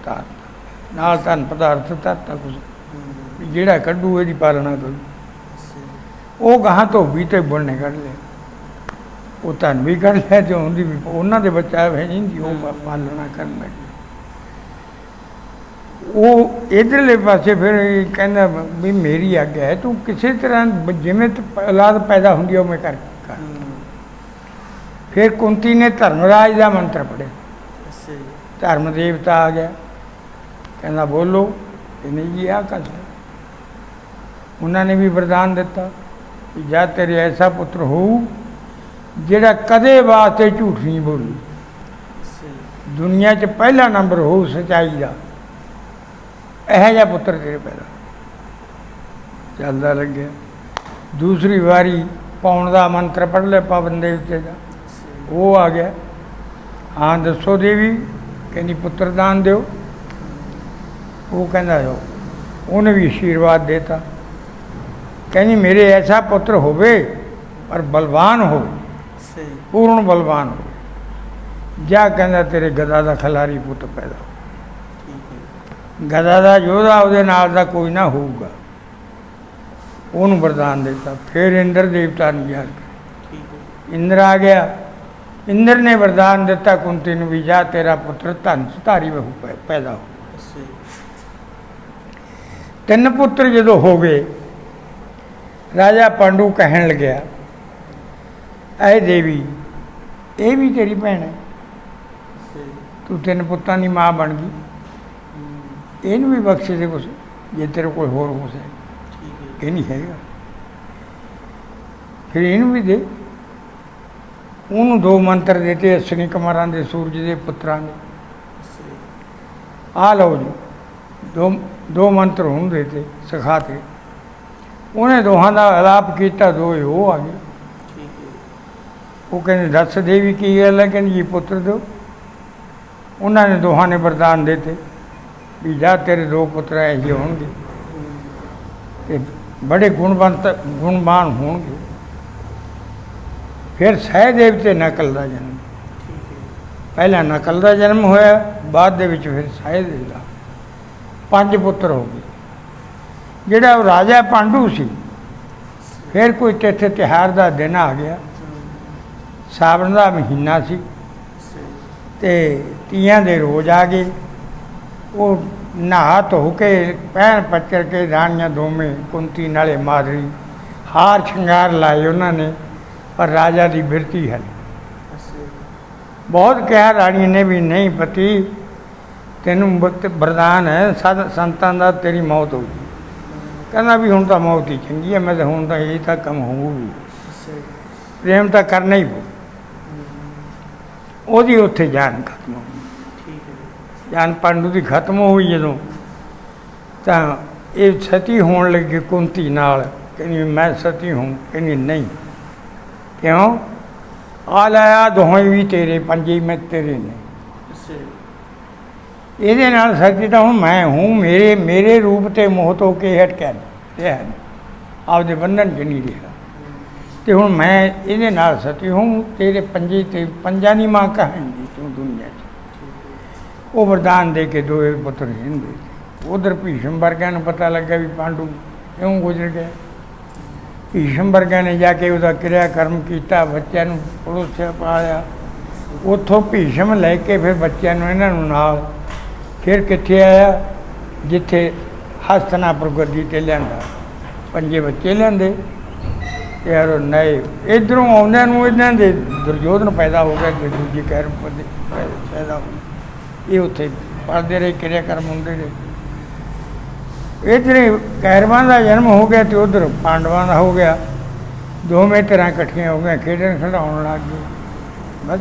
ਤਾਰ ਨਾਲ ਧਨ ਪਦਾਰਥ ਧਰਤਾ ਕੁਝ ਵੀ ਜਿਹੜਾ ਕੱਢੂ ਇਹਦੀ ਪਾਲਣਾ ਕਰੂ। ਉਹ ਗਾਹਾਂ ਧੋਬੀ ਤੇ ਬੁਣਨੇ ਕੱਢ ਲਿਆ, ਉਹ ਧਨ ਵੀ ਕੱਢ ਲਿਆ ਤੇ ਉਹਦੀ ਵੀ ਉਹਨਾਂ ਦੇ ਬੱਚਾ ਹੈ ਨਹੀਂ ਜੀ, ਉਹ ਪਾਲਣਾ ਕਰਨ ਲੱਗੇ। ਉਹ ਇੱਧਰਲੇ ਪਾਸੇ ਫਿਰ ਕਹਿੰਦਾ ਵੀ ਮੇਰੀ ਆਗਿਆ ਹੈ, ਤੂੰ ਕਿਸੇ ਤਰ੍ਹਾਂ ਜਿਵੇਂ ਔਲਾਦ ਪੈਦਾ ਹੁੰਦੀ ਉਹ ਮੈਂ ਕਰ। ਫਿਰ ਕੁੰਤੀ ਨੇ ਧਰਮਰਾਜ ਦਾ ਮੰਤਰ ਪੜ੍ਹਿਆ, ਧਰਮ ਦੇਵਤਾ ਆ ਗਿਆ, ਕਹਿੰਦਾ ਬੋਲੋ। ਕਹਿੰਦੇ ਜੀ ਆਹ ਕਸ। ਉਹਨਾਂ ਨੇ ਵੀ ਵਰਦਾਨ ਦਿੱਤਾ ਕਿ ਜਾਂ ਤੇਰੇ ਐਸਾ ਪੁੱਤਰ ਹੋਊ ਜਿਹੜਾ ਕਦੇ ਵਾਸਤੇ ਝੂਠ ਨਹੀਂ ਬੋਲੂ, ਦੁਨੀਆ 'ਚ ਪਹਿਲਾ ਨੰਬਰ ਹੋਊ ਸੱਚਾਈ ਦਾ, ਇਹੋ ਜਿਹਾ ਪੁੱਤਰ ਤੇਰੇ ਪੈਦਾ। ਚੱਲਦਾ ਲੱਗਿਆ। ਦੂਸਰੀ ਵਾਰੀ ਪਾਉਣ ਦਾ ਮੰਤਰ ਪੜ੍ਹ ਲਿਆ ਪਵਨ ਦੇਵਤੇ ਦਾ, ਉਹ ਆ ਗਿਆ। ਹਾਂ ਦੱਸੋ ਦੇਵੀ। ਕਹਿੰਦੀ ਪੁੱਤਰ ਦਾਨ ਦਿਓ। ਉਹ ਕਹਿੰਦਾ ਜੋ ਉਹਨੇ ਵੀ ਆਸ਼ੀਰਵਾਦ ਦੇਤਾ। ਕਹਿੰਦੀ ਮੇਰੇ ਐਸਾ ਪੁੱਤਰ ਹੋਵੇ ਪਰ ਬਲਵਾਨ ਹੋਵੇ, ਪੂਰਨ ਬਲਵਾਨ ਹੋਵੇ। ਜਾਂ ਕਹਿੰਦਾ ਤੇਰੇ ਗਦਾ ਦਾ ਖਿਲਾਰੀ ਪੁੱਤ ਪੈਦਾ ਹੋ, ਗਦਾ ਦਾ ਯੋਧਾ ਉਹਦੇ ਨਾਲ ਦਾ ਕੋਈ ਨਾ ਹੋਊਗਾ। ਉਹਨੂੰ ਵਰਦਾਨ ਦਿੱਤਾ। ਫਿਰ ਇੰਦਰ ਦੇਵਤਾ ਨੂੰ ਯਾਦ ਕਰ, ਇੰਦਰ ਆ ਗਿਆ। ਇੰਦਰ ਨੇ ਵਰਦਾਨ ਦਿੱਤਾ ਕੁੰਤੀ ਨੂੰ ਵੀ ਜਾ ਤੇਰਾ ਪੁੱਤਰ ਧਨ ਧਾਰੀ ਬਹੂ ਪੈਦਾ ਹੋ। ਤਿੰਨ ਪੁੱਤਰ ਜਦੋਂ ਹੋ ਗਏ, ਰਾਜਾ ਪਾਂਡੂ ਕਹਿਣ ਲੱਗਿਆ ਐ ਦੇਵੀ ਇਹ ਵੀ ਤੇਰੀ ਭੈਣ ਹੈ, ਤੂੰ ਤਿੰਨ ਪੁੱਤਾਂ ਦੀ ਮਾਂ ਬਣ ਗਈ, ਇਹਨੂੰ ਵੀ ਬਖਸ਼ੇ ਦੇ ਕੁਛ ਜੇ ਤੇਰੇ ਕੋਲ ਹੋਰ ਕੁਛ ਹੈ। ਇਹ ਨਹੀਂ ਹੈਗਾ, ਫਿਰ ਇਹਨੂੰ ਵੀ ਦੇ। ਉਹਨੂੰ ਦੋ ਮੰਤਰ ਦਿੱਤੇ ਅਸ਼ਵਨੀ ਕੁਮਾਰਾਂ ਦੇ, ਸੂਰਜ ਦੇ ਪੁੱਤਰਾਂ ਦੇ। ਆ ਲਓ ਜੀ, ਦੋ ਮੰਤਰ ਉਹਨੂੰ ਦਿੱਤੇ, ਸਿਖਾਤੇ। ਉਹਨੇ ਦੋਹਾਂ ਦਾ ਅਲਾਪ ਕੀਤਾ, ਦੋਏ ਉਹ ਆ ਗਏ। ਉਹ ਕਹਿੰਦੇ ਦੱਸ ਦੇਵੀ ਕੀ ਗੱਲ ਹੈ। ਕਹਿੰਦੀ ਜੀ ਪੁੱਤਰ ਦਿਓ। ਉਹਨਾਂ ਨੇ ਦੋਹਾਂ ਨੇ ਵਰਦਾਨ ਦਿੱਤੇ ਵੀ ਜਾ ਤੇਰੇ ਦੋ ਪੁੱਤਰ ਇਹੋ ਜਿਹੇ ਹੋਣਗੇ ਤੇ ਬੜੇ ਗੁਣਵਾਨ ਹੋਣਗੇ। ਫਿਰ ਸਹਿਦੇਵ ਤੇ ਨਕਲ ਦਾ ਜਨਮ, ਪਹਿਲਾਂ ਨਕਲ ਦਾ ਜਨਮ ਹੋਇਆ, ਬਾਅਦ ਦੇ ਵਿੱਚ ਫਿਰ ਸਹਿਦੇਵ ਦਾ। 5 ਪੁੱਤਰ ਹੋ ਗਏ। ਜਿਹੜਾ ਉਹ ਰਾਜਾ ਪਾਂਡੂ ਸੀ, ਫਿਰ ਕੋਈ ਤਿੱਥ ਤਿਉਹਾਰ ਦਾ ਦਿਨ ਆ ਗਿਆ, ਸਾਵਣ ਦਾ ਮਹੀਨਾ ਸੀ ਤੇ ਤੀਆਂ ਦੇ ਰੋਜ਼ ਆ ਗਏ। ਉਹ ਨਹਾ ਧੋ ਕੇ ਪਹਿਨ ਪੱਚਰ ਕੇ ਰਾਣੀਆਂ ਦੋਵੇਂ ਕੁੰਤੀ ਨਾਲੇ ਮਾਦਰੀ ਹਾਰ ਸ਼ਿੰਗਾਰ ਲਾਏ ਉਹਨਾਂ ਨੇ, ਪਰ ਰਾਜਾ ਦੀ ਬਿਰਤੀ ਹੈ। ਬਹੁਤ ਕਿਹਾ ਰਾਣੀ ਨੇ ਵੀ ਨਹੀਂ ਪਤੀ ਤੈਨੂੰ ਵਰਦਾਨ ਹੈ ਸੰਤਾਂ ਦਾ, ਤੇਰੀ ਮੌਤ ਹੋ ਗਈ। ਕਹਿੰਦਾ ਵੀ ਹੁਣ ਤਾਂ ਮੌਤ ਹੀ ਚੰਗੀ ਹੈ, ਮੈਂ ਤਾਂ ਹੁਣ ਤਾਂ ਇਹ ਤਾਂ ਕੰਮ ਹੋਊਗੀ, ਪ੍ਰੇਮ ਤਾਂ ਕਰਨਾ ਹੀ ਪਊ। ਉਹਦੀ ਉੱਥੇ ਜਾਨ ਖਤਮ ਹੋ ਗਈ। ਜਾਨ ਪਾਂਡੂ ਦੀ ਖਤਮ ਹੋਈ ਜਦੋਂ, ਤਾਂ ਇਹ ਸਤੀ ਹੋਣ ਲੱਗੀ ਕੁੰਤੀ ਨਾਲ। ਕਹਿੰਦੀ ਮੈਂ ਸਤੀ ਹੂੰ। ਕਹਿੰਦੀ ਨਹੀਂ। ਕਿਉਂ? ਆ ਲਾਇਆ ਦੋਹਾਂ ਵੀ ਤੇਰੇ, ਪੰਜੇ ਮੈਂ ਤੇਰੇ ਨੇ। ਇਹਦੇ ਨਾਲ ਸਤੀ ਤਾਂ ਹੁਣ ਮੈਂ ਹੂੰ, ਮੇਰੇ ਰੂਪ ਤੇ ਮੋਹ ਤੋਂ ਕੇ ਹਟਕਿਆ ਨਹੀਂ, ਰਿਹਾ ਨਹੀਂ, ਆਪਦੇ ਬੰਧਨ 'ਚ ਨਹੀਂ ਰਿਹਾ। ਤੇ ਹੁਣ ਮੈਂ ਇਹਦੇ ਨਾਲ ਸਤੀ ਹੂੰ, ਤੇਰੇ ਪੰਜੇ ਤੇ ਪੰਜਾਂ ਦੀ ਮਾਂ ਕਹਾਂਗੀ ਤੂੰ ਦੁਨੀਆ 'ਚ। ਉਹ ਵਰਦਾਨ ਦੇ ਕੇ ਦੋਏ ਪੁੱਤਰ ਹਿੰਦੇ। ਉਧਰ ਭੀਸ਼ਮ ਵਰਗਿਆਂ ਨੂੰ ਪਤਾ ਲੱਗਾ ਵੀ ਪਾਂਡੂ ਇਉਂ ਗੁਜ਼ਰ ਗਿਆ। ਭੀਸ਼ਮ ਵਰਗਿਆਂ ਨੇ ਜਾ ਕੇ ਉਹਦਾ ਕਿਰਿਆ ਕਰਮ ਕੀਤਾ, ਬੱਚਿਆਂ ਨੂੰ ਪਲੋਸਿਆ ਪਾਲਿਆ। ਉੱਥੋਂ ਭੀਸ਼ਮ ਲੈ ਕੇ ਫਿਰ ਬੱਚਿਆਂ ਨੂੰ ਇਹਨਾਂ ਨੂੰ ਨਾਲ ਫਿਰ ਕਿੱਥੇ ਆਇਆ, ਜਿੱਥੇ ਹਸਤਨਾਪੁਰ ਗੱਦੀ 'ਤੇ ਲਿਆਂਦਾ, ਪੰਜੇ ਬੱਚੇ ਲਿਆਂਦੇ। ਯਾਰ ਨਏ ਇੱਧਰੋਂ ਆਉਂਦਿਆਂ ਨੂੰ ਇਹਨਾਂ ਦੇ ਦੁਰਯੋਧਨ ਪੈਦਾ ਹੋ ਗਿਆ, ਤੇ ਦੂਜੀ ਕਹਿਰ ਪੈਦਾ ਹੋ ਗਈ। ਇਹ ਉੱਥੇ ਪੜ੍ਹਦੇ ਰਹੇ, ਕਿਰਿਆ ਕਰਮ ਹੁੰਦੇ ਰਹੇ। ਇੱਧਰ ਕੈਰਵਾਂ ਦਾ ਜਨਮ ਹੋ ਗਿਆ ਅਤੇ ਉੱਧਰ ਪਾਂਡਵਾਂ ਦਾ ਹੋ ਗਿਆ। ਦੋਵੇਂ ਧਿਰਾਂ ਇਕੱਠੀਆਂ ਹੋ ਗਈਆਂ, ਖੇਡਣ ਖਿਡਾਉਣ ਲੱਗ ਗਏ। ਬਸ